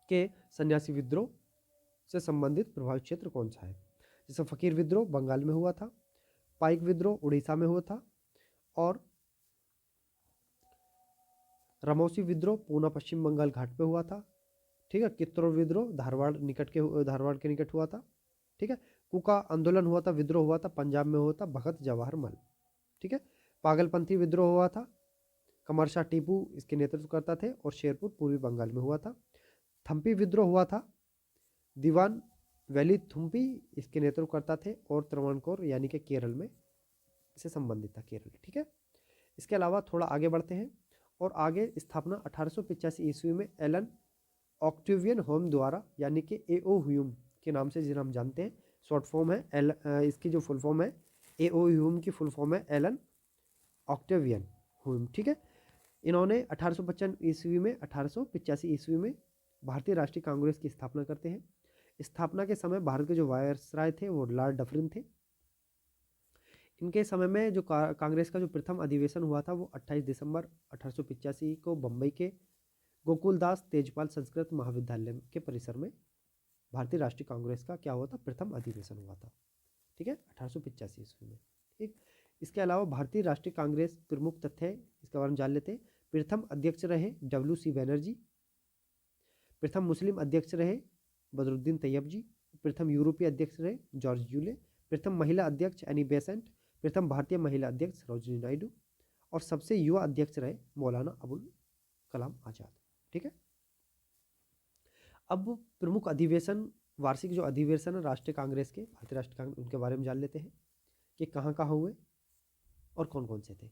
कि सन्यासी विद्रोह से संबंधित प्रभावित क्षेत्र कौन सा है। जैसे फकीर विद्रोह बंगाल में हुआ था, पाइक विद्रोह उड़ीसा में हुआ था, और रमौसी विद्रोह पूना पश्चिम बंगाल घाट पे हुआ था। ठीक है, कित्तूर विद्रोह धारवाड़ के निकट हुआ था। ठीक है, कुका आंदोलन हुआ था, विद्रोह हुआ था, पंजाब में हुआ था, भगत जवाहर मल। ठीक है, पागलपंथी विद्रोह हुआ था, कमरशाह टीपू इसके नेतृत्व करता थे, और शेरपुर पूर्वी बंगाल में हुआ था। थम्पी विद्रोह हुआ था, दीवान वैली थुम्पी इसके नेतृत्व करता थे, और त्रवणकोर यानी कि केरल में इससे संबंधित था, केरल। ठीक है, इसके अलावा थोड़ा आगे बढ़ते हैं, और आगे स्थापना 1885 ईस्वी में एलन ऑक्टेवियन होम द्वारा, यानी कि एओ ह्यूम के नाम से जिन्हें हम जानते हैं, शॉर्ट फॉर्म है इसकी जो फुल फॉर्म है एओ ह्यूम की फुल फॉर्म है एलन ऑक्टेवियन ह्यूम। ठीक है, इन्होंने 1885 ईस्वी में भारतीय राष्ट्रीय कांग्रेस की स्थापना करते हैं। स्थापना के समय भारत के जो वायसराय थे वो लॉर्ड डफरिन थे। इनके समय में जो कांग्रेस का जो प्रथम अधिवेशन हुआ था वो 28 दिसंबर 1885 को बम्बई के गोकुलदास तेजपाल संस्कृत महाविद्यालय के परिसर में भारतीय राष्ट्रीय कांग्रेस का क्या हुआ था, प्रथम अधिवेशन हुआ था। ठीक है, 1885 ईस्वी में। ठीक, इसके अलावा भारतीय राष्ट्रीय कांग्रेस प्रमुख तथ्य इसके बारे में जान लेते हैं। प्रथम अध्यक्ष रहे WC बैनर्जी। प्रथम मुस्लिम अध्यक्ष रहे बदरुद्दीन तैयब जी। प्रथम यूरोपीय अध्यक्ष रहे जॉर्ज यूले। प्रथम महिला अध्यक्ष एनी बेसेंट। प्रथम भारतीय महिला अध्यक्ष सरोजिनी नायडू। और सबसे युवा अध्यक्ष रहे मौलाना अबुल कलाम आजाद। ठीक है, अब प्रमुख अधिवेशन, वार्षिक जो अधिवेशन है राष्ट्रीय कांग्रेस के, भारतीय राष्ट्रीय कांग्रेस, उनके बारे में जान लेते हैं कि कहाँ कहाँ हुए और कौन कौन से थे।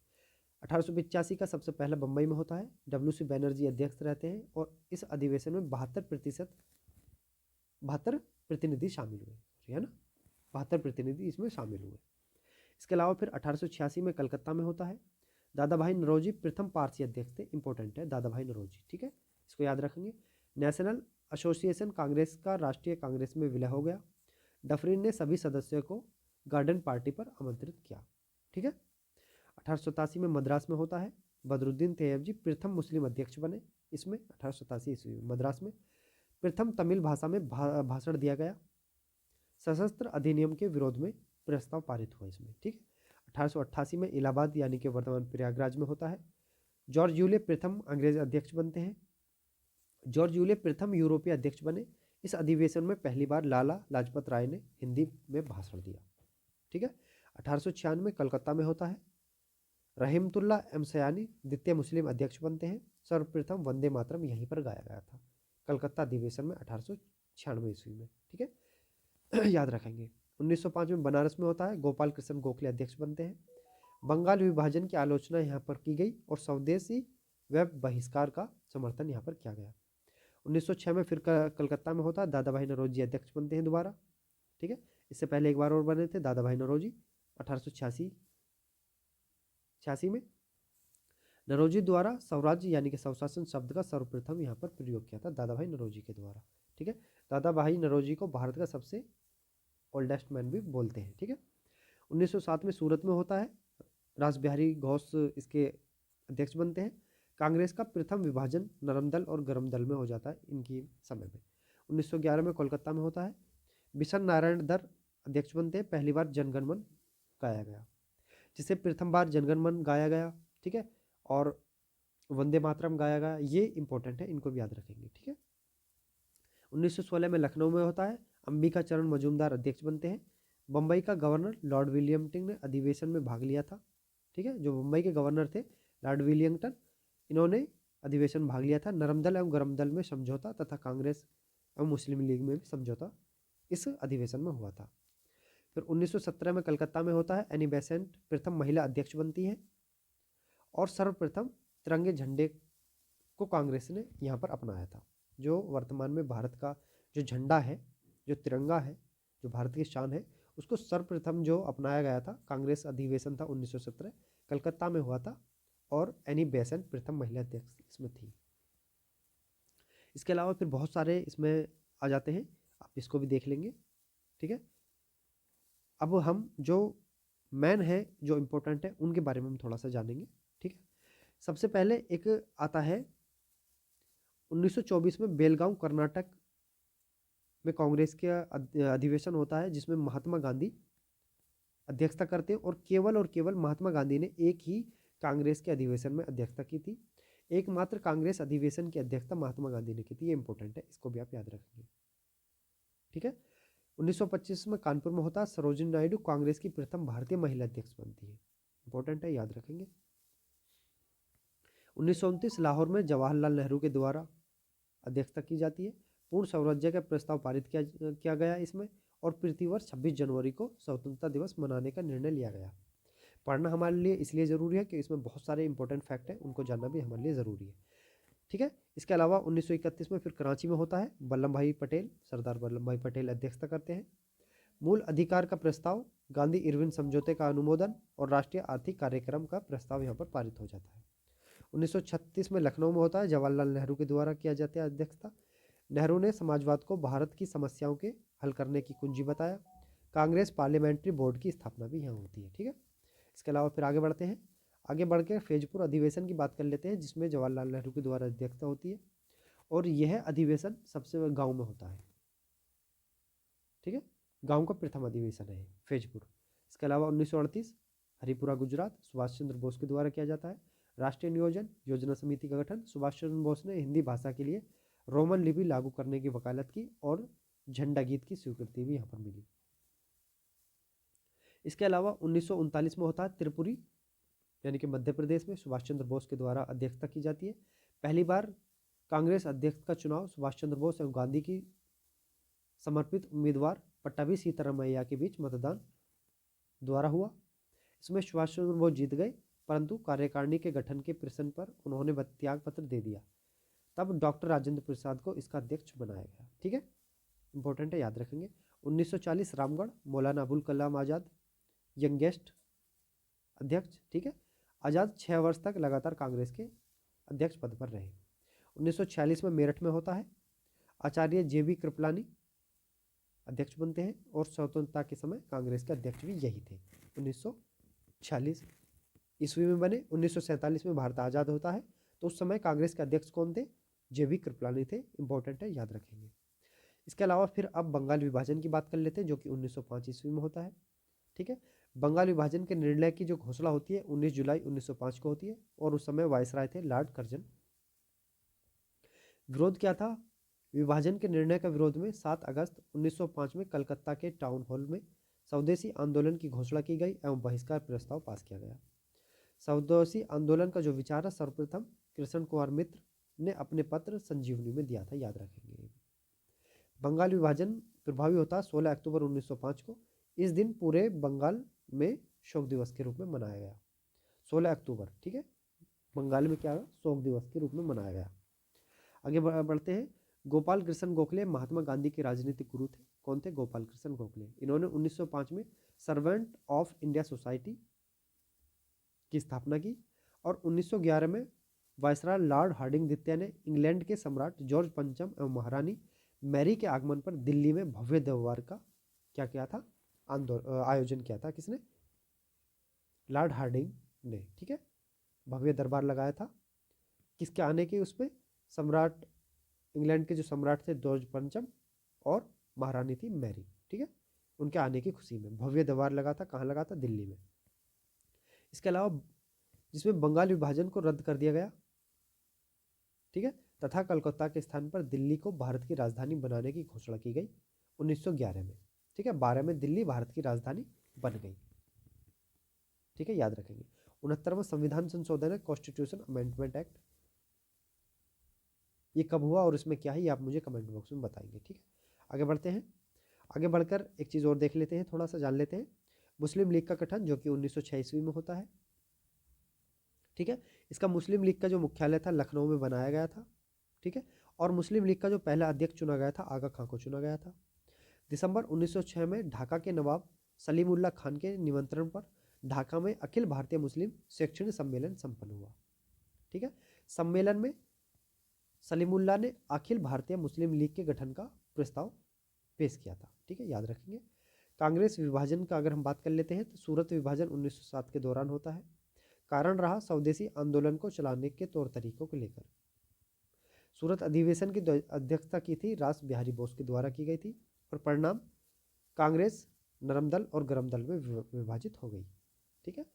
1885 का सबसे पहला बम्बई में होता है। WC बैनर्जी अध्यक्ष रहते हैं और इस अधिवेशन में 72 प्रतिनिधि शामिल हुए, है ना, 72 प्रतिनिधि इसमें शामिल हुए। इसके अलावा फिर 1886 में कलकत्ता में होता है। दादा भाई नौरोजी प्रथम पारसी अध्यक्ष थे, इंपॉर्टेंट है दादा भाई नौरोजी। ठीक है, इसको याद रखेंगे। नेशनल एसोसिएशन कांग्रेस का राष्ट्रीय कांग्रेस में विलय हो गया। डफरिन ने सभी सदस्यों को गार्डन पार्टी पर आमंत्रित किया। ठीक है, 1887 में मद्रास में होता है। बदरुद्दीन तैयब जी प्रथम मुस्लिम अध्यक्ष बने। इसमें 1887 ईस्वी में मद्रास में प्रथम तमिल भाषा में भाषण दिया गया। सशस्त्र अधिनियम के विरोध में प्रस्ताव पारित हुआ इसमें। ठीक है, 1888 में इलाहाबाद यानी कि वर्तमान प्रयागराज में होता है। जॉर्ज यूले प्रथम अंग्रेज अध्यक्ष बनते हैं। जॉर्ज यूले प्रथम यूरोपीय अध्यक्ष बने। इस अधिवेशन में पहली बार लाला लाजपत राय ने हिंदी में भाषण दिया। ठीक है, 1896 में कलकत्ता में होता है। रहीमतुल्ला एम सयानी द्वितीय मुस्लिम अध्यक्ष बनते हैं। सर्वप्रथम वंदे मातरम यहीं पर गाया गया था, कलकत्ता अधिवेशन में 1896 ईस्वी में। ठीक है, याद रखेंगे। 1905 में बनारस में होता है। गोपाल कृष्ण गोखले अध्यक्ष बनते हैं। बंगाल विभाजन की आलोचना यहाँ पर की गई और स्वदेशी वेब बहिष्कार का समर्थन यहाँ पर किया गया। 1906 में फिर कलकत्ता में होता है। दादा भाई नौरोजी अध्यक्ष बनते हैं दोबारा। ठीक है, इससे पहले एक बार और बने थे दादा भाई नौरोजी 1886 में। नौरोजी द्वारा स्वराज्य यानी कि स्वशासन शब्द का सर्वप्रथम यहाँ पर प्रयोग किया था दादा भाई नौरोजी के द्वारा। ठीक है, दादा भाई नौरोजी को भारत का सबसे ओल्डेस्ट मैन भी बोलते हैं। ठीक है, 1907 में सूरत में होता है। रासबिहारी घोष इसके अध्यक्ष बनते हैं। कांग्रेस का प्रथम विभाजन नरम दल और गरम दल में हो जाता है इनकी समय में। 1911 में कोलकाता में होता है। बिशन नारायण दर अध्यक्ष बनते हैं। पहली बार जनगण मन गाया गया, जिसे प्रथम बार जनगण मन गाया गया। ठीक है, और वंदे मातरम गाया गया, ये इंपॉर्टेंट है, इनको भी याद रखेंगे। ठीक है, 1916 में लखनऊ में होता है। अंबिका चरण मजूमदार अध्यक्ष बनते हैं। बम्बई का गवर्नर लॉर्ड विलियमटन ने अधिवेशन में भाग लिया था। ठीक है, जो मुंबई के गवर्नर थे लॉर्ड विलियमटन, इन्होंने अधिवेशन में भाग लिया था। नरम दल एवं गरम दल में समझौता तथा कांग्रेस एवं मुस्लिम लीग में भी समझौता इस अधिवेशन में हुआ था। फिर 1917 में कलकत्ता में होता है। एनी बेसेंट प्रथम महिला अध्यक्ष बनती है और सर्वप्रथम तिरंगे झंडे को कांग्रेस ने यहाँ पर अपनाया था। जो वर्तमान में भारत का जो झंडा है, जो तिरंगा है, जो भारत की शान है, उसको सर्वप्रथम जो अपनाया गया था, कांग्रेस अधिवेशन था 1917, कलकत्ता में हुआ था और एनी बेसेंट प्रथम महिला अध्यक्ष इसमें थी। इसके अलावा फिर बहुत सारे इसमें आ जाते हैं, आप इसको भी देख लेंगे। ठीक है, अब हम जो मैन है, जो इम्पोर्टेंट है, उनके बारे में हम थोड़ा सा जानेंगे। ठीक है, सबसे पहले एक आता है 1924 में बेलगांव कर्नाटक में कांग्रेस का अधिवेशन होता है, जिसमें महात्मा गांधी अध्यक्षता करते हैं और केवल महात्मा गांधी ने एक ही कांग्रेस के अधिवेशन में अध्यक्षता की थी। एकमात्र कांग्रेस अधिवेशन की अध्यक्षता महात्मा गांधी ने की थी, ये इंपॉर्टेंट है, इसको भी आप याद रखेंगे। ठीक है, 1925 में कानपुर में होता है। सरोजिनी नायडू कांग्रेस की प्रथम भारतीय महिला अध्यक्ष बनती है, इंपॉर्टेंट है, याद रखेंगे। 1929 लाहौर में जवाहरलाल नेहरू के द्वारा अध्यक्षता की जाती है। पूर्ण स्वराज्य का प्रस्ताव पारित किया गया इसमें और प्रति वर्ष 26 जनवरी को स्वतंत्रता दिवस मनाने का निर्णय लिया गया। पढ़ना हमारे लिए इसलिए ज़रूरी है कि इसमें बहुत सारे इंपॉर्टेंट फैक्ट हैं, उनको जानना भी हमारे लिए ज़रूरी है। ठीक है। इसके अलावा 1931 में फिर कराची में होता है, वल्लभ भाई पटेल, सरदार वल्लभ भाई पटेल अध्यक्षता करते हैं। मूल अधिकार का प्रस्ताव, गांधी इरविन समझौते का अनुमोदन और राष्ट्रीय आर्थिक कार्यक्रम का प्रस्ताव यहाँ पर पारित हो जाता है। 1936 में लखनऊ में होता है, जवाहरलाल नेहरू के द्वारा किया जाता है अध्यक्षता। नेहरू ने समाजवाद को भारत की समस्याओं के हल करने की कुंजी बताया। कांग्रेस पार्लियामेंट्री बोर्ड की स्थापना भी यहाँ होती है। ठीक है। इसके अलावा फिर आगे बढ़ते हैं। आगे बढ़ के फैजपुर अधिवेशन की बात कर लेते हैं, जिसमें जवाहरलाल नेहरू के द्वारा अध्यक्षता होती है और यह अधिवेशन सबसे गांव में होता है। ठीक है। गांव का प्रथम अधिवेशन है फैजपुर। इसके अलावा 1938 हरिपुरा गुजरात, सुभाष चंद्र बोस के द्वारा किया जाता है। राष्ट्रीय नियोजन योजना समिति का गठन, सुभाष चंद्र बोस ने हिंदी भाषा के लिए रोमन लिपि लागू करने की वकालत की और झंडा गीत की स्वीकृति भी यहाँ पर मिली। इसके अलावा 1939 में होता है त्रिपुरी, यानी कि मध्य प्रदेश में सुभाष चंद्र बोस के द्वारा अध्यक्षता की जाती है। पहली बार कांग्रेस अध्यक्ष का चुनाव सुभाष चंद्र बोस एवं गांधी की समर्पित उम्मीदवार पट्टाभी सीतारामैया के बीच मतदान द्वारा हुआ। इसमें सुभाष चंद्र बोस जीत गए, परंतु कार्यकारिणी के गठन के प्रश्न पर उन्होंने त्याग पत्र दे दिया। तब डॉक्टर राजेंद्र प्रसाद को इसका अध्यक्ष बनाया गया। ठीक है, इंपॉर्टेंट है, याद रखेंगे। 1940 रामगढ़, मौलाना अबुल कलाम आज़ाद यंगेस्ट अध्यक्ष। ठीक है। आज़ाद 6 वर्ष तक लगातार कांग्रेस के अध्यक्ष पद पर रहे। 1946 में मेरठ में होता है, आचार्य JB कृपलानी अध्यक्ष बनते हैं और स्वतंत्रता के समय कांग्रेस के अध्यक्ष भी यही थे। 1946 ईस्वी में बने। 1947 में भारत आज़ाद होता है, तो उस समय कांग्रेस के अध्यक्ष कौन थे? JB कृपलानी थे। इंपॉर्टेंट है, याद रखेंगे। इसके अलावा फिर अब बंगाल विभाजन की बात कर लेते हैं, जो कि 1905 ईस्वी में होता है। ठीक है। बंगाल विभाजन के निर्णय की जो घोषणा होती है 19 जुलाई 1905 को होती है और उस समय वायसराय थे लॉर्ड कर्जन। विरोध क्या था? विभाजन के निर्णय का विरोध में 7 अगस्त 1905 में कलकत्ता के टाउन हॉल में स्वदेशी आंदोलन की घोषणा की गई एवं बहिष्कार प्रस्ताव पास किया गया। स्वदेशी आंदोलन का जो विचार है सर्वप्रथम कृष्ण कुमार मित्र ने अपने पत्र संजीवनी में दिया था, याद रखेंगे। बंगाल विभाजन प्रभावी होता है 16 अक्टूबर 1905 को। इस दिन पूरे बंगाल में शोक दिवस के रूप में मनाया गया। 16 अक्टूबर, ठीक है, बंगाल में क्या शोक दिवस के रूप में मनाया गया। आगे बढ़ते हैं। गोपाल कृष्ण गोखले महात्मा गांधी के राजनीतिक गुरु थे। कौन थे? गोपाल कृष्ण गोखले। इन्होंने 1905 में सर्वेंट ऑफ इंडिया सोसाइटी की स्थापना की और 1911 में वायसराय लॉर्ड हार्डिंग द्वितीय ने इंग्लैंड के सम्राट जॉर्ज पंचम एवं महारानी मैरी के आगमन पर दिल्ली में भव्य दरबार का क्या किया था? आयोजन किया था। किसने? लॉर्ड हार्डिंग ने। ठीक है, भव्य दरबार लगाया था। किसके आने के? उसमें सम्राट, इंग्लैंड के जो सम्राट थे जॉर्ज पंचम और महारानी थी मैरी। ठीक है, उनके आने की खुशी में भव्य दरबार लगा था। कहाँ लगा था? दिल्ली में। इसके अलावा जिसमें बंगाल विभाजन को रद्द कर दिया गया, ठीक है, तथा कलकत्ता के स्थान पर दिल्ली को भारत की राजधानी बनाने की घोषणा की गई 1911 में। ठीक है, 12 में दिल्ली भारत की राजधानी बन गई। ठीक है, याद रखेंगे। 69वां संविधान संशोधन है, कॉन्स्टिट्यूशन अमेंडमेंट एक्ट। ये कब हुआ और इसमें क्या है, ये आप मुझे कमेंट बॉक्स में बताएंगे। ठीक है, आगे बढ़ते हैं। आगे बढ़कर एक चीज़ और देख लेते हैं, थोड़ा सा जान लेते हैं। मुस्लिम लीग का गठन, जो कि 1906 ईस्वी में होता है। ठीक है, इसका मुस्लिम लीग का जो मुख्यालय था लखनऊ में बनाया गया था। ठीक है, और मुस्लिम लीग का जो पहला अध्यक्ष चुना गया था आगा खां को चुना गया था। दिसंबर 1906 में ढाका के नवाब सलीमुल्लाह खान के निमंत्रण पर ढाका में अखिल भारतीय मुस्लिम शैक्षणिक सम्मेलन संपन्न हुआ। ठीक है, सम्मेलन में सलीमुल्लाह ने अखिल भारतीय मुस्लिम लीग के गठन का प्रस्ताव पेश किया था। ठीक है, याद रखेंगे। कांग्रेस विभाजन का अगर हम बात कर लेते हैं तो सूरत विभाजन 1907 के दौरान होता है। कारण रहा स्वदेशी आंदोलन को चलाने के तौर तरीकों को लेकर। सूरत अधिवेशन की अध्यक्षता की थी रास बिहारी बोस के द्वारा की गई थी और परिणाम कांग्रेस नरम दल और गरम दल में विभाजित हो गई। ठीक है,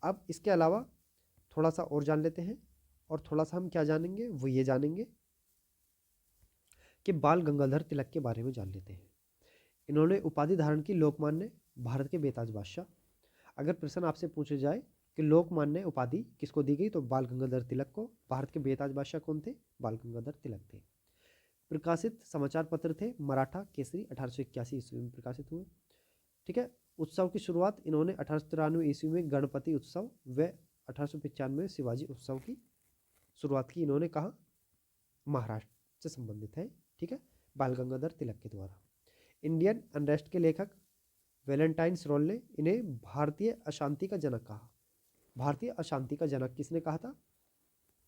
अब इसके अलावा थोड़ा सा और जान लेते हैं और थोड़ा सा हम क्या जानेंगे, वो ये जानेंगे कि बाल गंगाधर तिलक के बारे में जान लेते हैं। इन्होंने उपाधि धारण की लोकमान्य भारत के बेताज बादशाह। अगर प्रश्न आपसे पूछे जाए कि लोकमान्य उपाधि किसको दी गई, तो बाल गंगाधर तिलक को। भारत के बेताज बादशाह कौन थे? बाल गंगाधर तिलक थे। प्रकाशित समाचार पत्र थे मराठा केसरी, 1881 ईस्वी में प्रकाशित हुए। ठीक है, उत्सव की शुरुआत इन्होंने 1893 ईस्वी में गणपति उत्सव व 1895 में शिवाजी उत्सव की शुरुआत की। इन्होंने कहा महाराष्ट्र से संबंधित है, ठीक है, बाल गंगाधर तिलक के द्वारा। इंडियन अनरेस्ट के लेखक वैलेंटाइन्स रोल ने इन्हें भारतीय अशांति का जनक कहा। भारतीय अशांति का जनक किसने कहा था?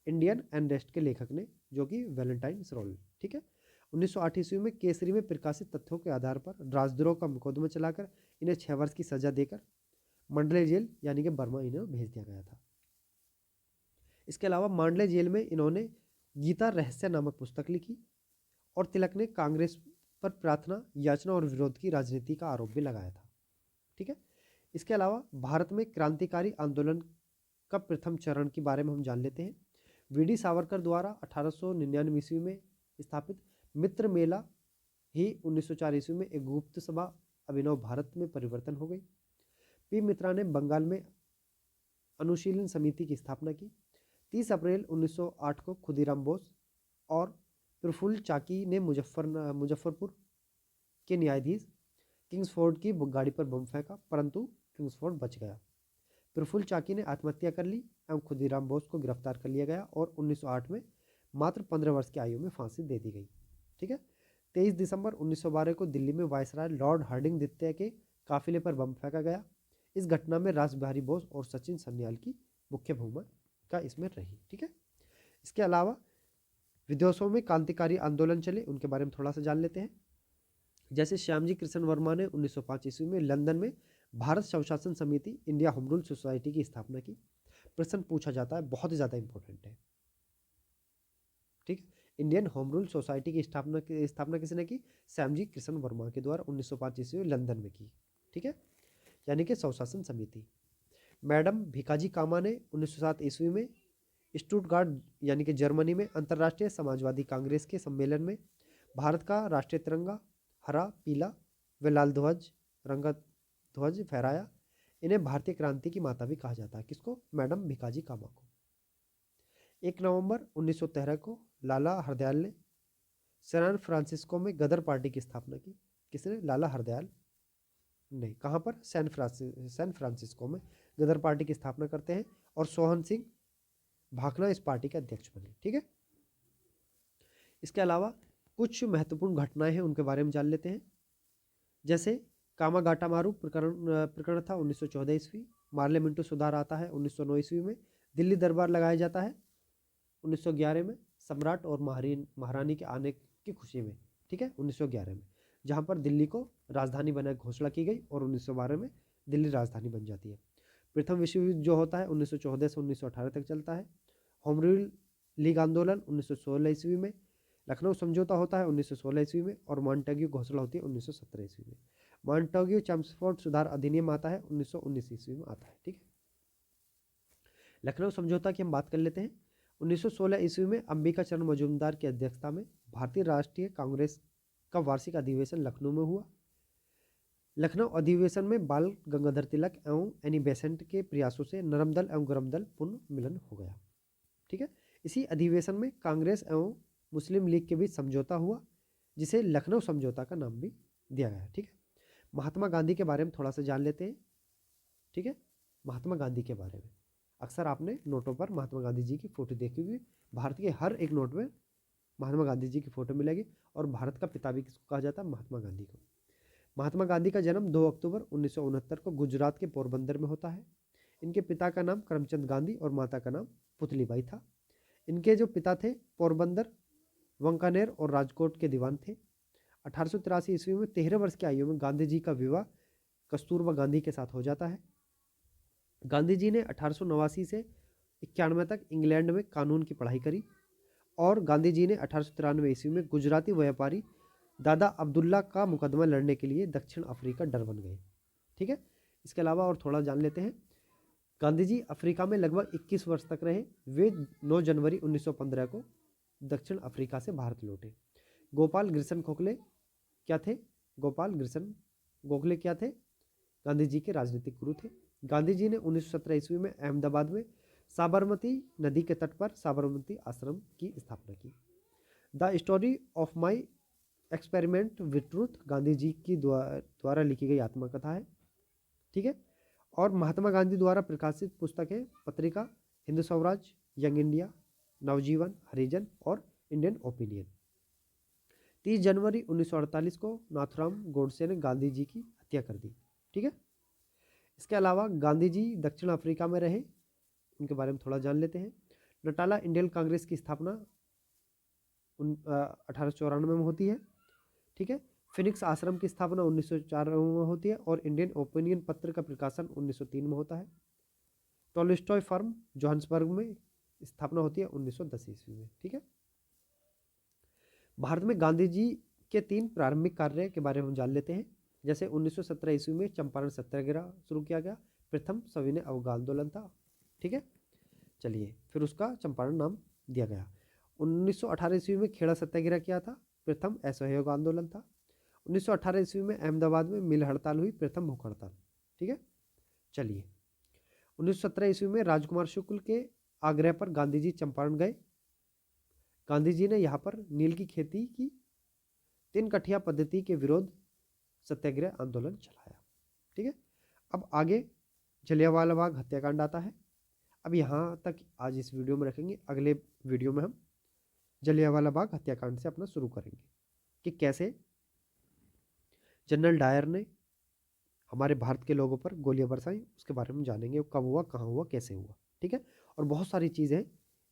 इंडियन अनरेस्ट के लेखक ने, जो कि वैलेंटाइन्स रोल, ठीक है। 1908 ईस्वी में केसरी में प्रकाशित तथ्यों के आधार पर राजद्रोह का मुकदमा चलाकर इन्हें 6 वर्ष की सजा देकर मांडले जेल यानी कि बर्मा इन्हें भेज दिया गया था। इसके अलावा मांडले जेल में इन्होंने गीता रहस्य नामक पुस्तक लिखी और तिलक ने कांग्रेस पर प्रार्थना, याचना और विरोध की राजनीति का आरोप भी लगाया था, ठीक है। इसके अलावा भारत में क्रांतिकारी आंदोलन का प्रथम चरण के बारे में हम जान लेते हैं। वीडी सावरकर द्वारा 1899 ईस्वी में स्थापित मित्र मेला ही 1904 ईस्वी में एक गुप्त सभा अभिनव भारत में परिवर्तन हो गई। पी मित्रा ने बंगाल में अनुशीलन समिति की स्थापना की। 30 अप्रैल 1908 को खुदीराम बोस और प्रफुल्ल चाकी ने मुजफ्फरपुर के न्यायाधीश किंग्सफोर्ड की गाड़ी पर बम फेंका, परंतु किंग्सफोर्ड बच गया। प्रफुल्ल चाकी ने आत्महत्या कर ली एवं खुदीराम बोस को गिरफ्तार कर लिया गया और 1908 में मात्र 15 वर्ष की आयु में फांसी दे दी गई, ठीक है। 23 दिसंबर 1912 को दिल्ली में वायसराय लॉर्ड हार्डिंग द्वितीय के काफिले पर बम फेंका गया। इस घटना में रास बिहारी बोस और सचिन सन्याल की मुख्य भूमिका इसमें रही, ठीक है। इसके अलावा विदेशों में क्रांतिकारी आंदोलन चले, उनके बारे में थोड़ा सा जान लेते हैं। जैसे श्यामजी कृष्ण वर्मा ने 1905 ईस्वी में लंदन में भारत स्वशासन समिति इंडिया होम रूल सोसाइटी की स्थापना की। प्रश्न पूछा जाता है, बहुत ही ज़्यादा इंपॉर्टेंट है, ठीक। इंडियन होम रूल सोसाइटी की स्थापना किसने की? श्यामजी कृष्ण वर्मा के द्वारा 1905 ईस्वी में लंदन में की, ठीक है, यानी कि स्वशासन समिति। मैडम भिकाजी कामा ने 1907 ईस्वी में स्टुटगार्ट यानी कि जर्मनी में अंतर्राष्ट्रीय समाजवादी कांग्रेस के सम्मेलन में भारत का राष्ट्रीय तिरंगा हरा, पीला व लाल रंगा ध्वज फहराया। इन्हें भारतीय क्रांति की माता भी कहा जाता है। किसको? मैडम भिकाजी कामा को। 1 नवंबर 1913 को लाला हरदयाल ने सैन फ्रांसिस्को में गदर पार्टी की स्थापना की। किसने? लाला हरदयाल नहीं, कहाँ पर? सैन फ्रांसिस्को में गदर पार्टी की स्थापना करते हैं और सोहन सिंह भाखना इस पार्टी के अध्यक्ष बने, ठीक है। इसके अलावा कुछ महत्वपूर्ण घटनाएं हैं, उनके बारे में जान लेते हैं। जैसे कामागाटामारू प्रकरण था 1914 ईस्वी। मार्ले मिंटो सुधार आता है 1909 ईस्वी में। दिल्ली दरबार लगाया जाता है 1911 में, सम्राट और महारानी के आने की खुशी में, ठीक है, 1911 में, जहाँ पर दिल्ली को राजधानी बनाने की घोषणा की गई और 1912 में दिल्ली राजधानी बन जाती है। प्रथम विश्व युद्ध जो होता है 1914 से 1918 तक चलता है। होम रूल लीग आंदोलन 1916 ईस्वी में। लखनऊ समझौता होता है 1916 ईस्वी में और मॉन्टेग्यू घोषणा होती है 1917 ईस्वी में। मॉन्टेग्यू चैम्सफोर्ड सुधार अधिनियम आता है 1919 ईस्वी में आता है, ठीक है। लखनऊ समझौता की हम बात कर लेते हैं। 1916 ईस्वी में अंबिका चरण मजूमदार की अध्यक्षता में भारतीय राष्ट्रीय कांग्रेस का वार्षिक अधिवेशन लखनऊ में हुआ। लखनऊ अधिवेशन में बाल गंगाधर तिलक एवं एनी बेसेंट के प्रयासों से नरम दल एवं गरम दल पुनः मिलन हो गया, ठीक है। इसी अधिवेशन में कांग्रेस एवं मुस्लिम लीग के बीच समझौता हुआ, जिसे लखनऊ समझौता का नाम भी दिया गया, ठीक है। महात्मा गांधी के बारे में थोड़ा सा जान लेते हैं, ठीक है। महात्मा गांधी के बारे में अक्सर आपने नोटों पर महात्मा गांधी जी की फोटो देखी होगी। भारत के हर एक नोट में महात्मा गांधी जी की फोटो मिलेगी और भारत का पिता भी किसको कहा जाता है? महात्मा गांधी को। महात्मा गांधी का जन्म 2 अक्टूबर 1969 को गुजरात के पोरबंदर में होता है। इनके पिता का नाम करमचंद गांधी और माता का नाम पुतलीबाई था। इनके जो पिता थे पोरबंदर, वांकानेर और राजकोट के दीवान थे। 1883 ईस्वी में 13 वर्ष की आयु में गांधी जी का विवाह कस्तूरबा गांधी के साथ हो जाता है। गांधी जी ने 1889 से 91 तक इंग्लैंड में कानून की पढ़ाई करी और गांधी जी ने 1893 ईस्वी में गुजराती व्यापारी दादा अब्दुल्ला का मुकदमा लड़ने के लिए दक्षिण अफ्रीका डर बन गए, ठीक है। इसके अलावा और थोड़ा जान लेते हैं। गांधी जी अफ्रीका में लगभग 21 वर्ष तक रहे। वे 9 जनवरी 1915 को दक्षिण अफ्रीका से भारत लौटे। गोपाल कृष्ण गोखले क्या थे? गोपाल कृष्ण गोखले क्या थे? गांधी जी के राजनीतिक गुरु थे। गांधी जी ने 1917 ईस्वी में अहमदाबाद में साबरमती नदी के तट पर साबरमती आश्रम की स्थापना की। The story of my experiment with truth Gandhi ji की द्वारा लिखी गई आत्मकथा है। ठीक है। और महात्मा गांधी द्वारा प्रकाशित पुस्तकें पत्रिका हिंदू स्वराज, यंग इंडिया, नवजीवन, हरिजन और इंडियन ओपिनियन। 30 जनवरी 1948 को नाथुराम गोडसे ने गांधी जी की हत्या कर दी। ठीक है। इसके अलावा गांधी जी दक्षिण अफ्रीका में रहे, उनके बारे में थोड़ा जान लेते हैं। नटाला इंडियन कांग्रेस की स्थापना 1894 में होती है। ठीक है। फिनिक्स आश्रम की स्थापना 1904 में होती है और इंडियन ओपिनियन पत्र का प्रकाशन 1903 में होता है। टॉलस्टॉय फर्म जोहान्सबर्ग में स्थापना होती है 1910 ईस्वी में। ठीक है। भारत में गांधी जी के 3 प्रारंभिक कार्य के बारे में हम जान लेते हैं। जैसे 1917 ईस्वी में चंपारण सत्याग्रह शुरू किया गया, प्रथम सविनय अवज्ञा आंदोलन था। ठीक है। चलिए, फिर उसका चंपारण नाम दिया गया। 1918 ईस्वी में खेड़ा सत्याग्रह किया था, प्रथम असहयोग आंदोलन था। 1918 ईस्वी में अहमदाबाद में मिल हड़ताल हुई, प्रथम भूख हड़ताल। ठीक है। चलिए, 1917 ईस्वी में राजकुमार शुक्ल के आग्रह पर गांधी जी चंपारण गए। गांधी जी ने यहाँ पर नील की खेती की 3 कठिया पद्धति के विरोध सत्याग्रह आंदोलन चलाया। ठीक है। अब आगे जलियांवाला बाग हत्याकांड आता है। अब यहाँ तक आज इस वीडियो में रखेंगे। अगले वीडियो में हम जलियांवाला बाग हत्याकांड से अपना शुरू करेंगे कि कैसे जनरल डायर ने हमारे भारत के लोगों पर गोलियां बरसाई, उसके बारे में जानेंगे। कब हुआ, कहाँ हुआ, कैसे हुआ। ठीक है। और बहुत सारी चीज़ें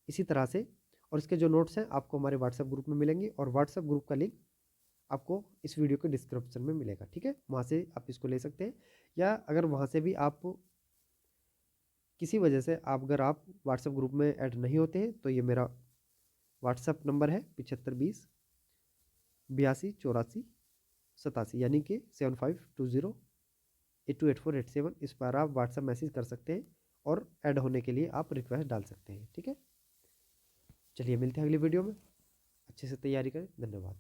इसी तरह से, और इसके जो नोट्स हैं आपको हमारे व्हाट्सएप ग्रुप में मिलेंगे, और व्हाट्सएप ग्रुप का लिंक आपको इस वीडियो के डिस्क्रिप्शन में मिलेगा। ठीक है। वहाँ से आप इसको ले सकते हैं, या अगर वहाँ से भी आप किसी वजह से अगर आप व्हाट्सएप ग्रुप में ऐड नहीं होते हैं तो ये मेरा व्हाट्सएप नंबर है 7520 82 84 87, यानी कि 7520828487। इस पर आप व्हाट्सएप मैसेज कर सकते हैं और ऐड होने के लिए आप रिक्वेस्ट डाल सकते हैं। ठीक है। चलिए, मिलते हैं अगली वीडियो में। अच्छे से तैयारी करें। धन्यवाद।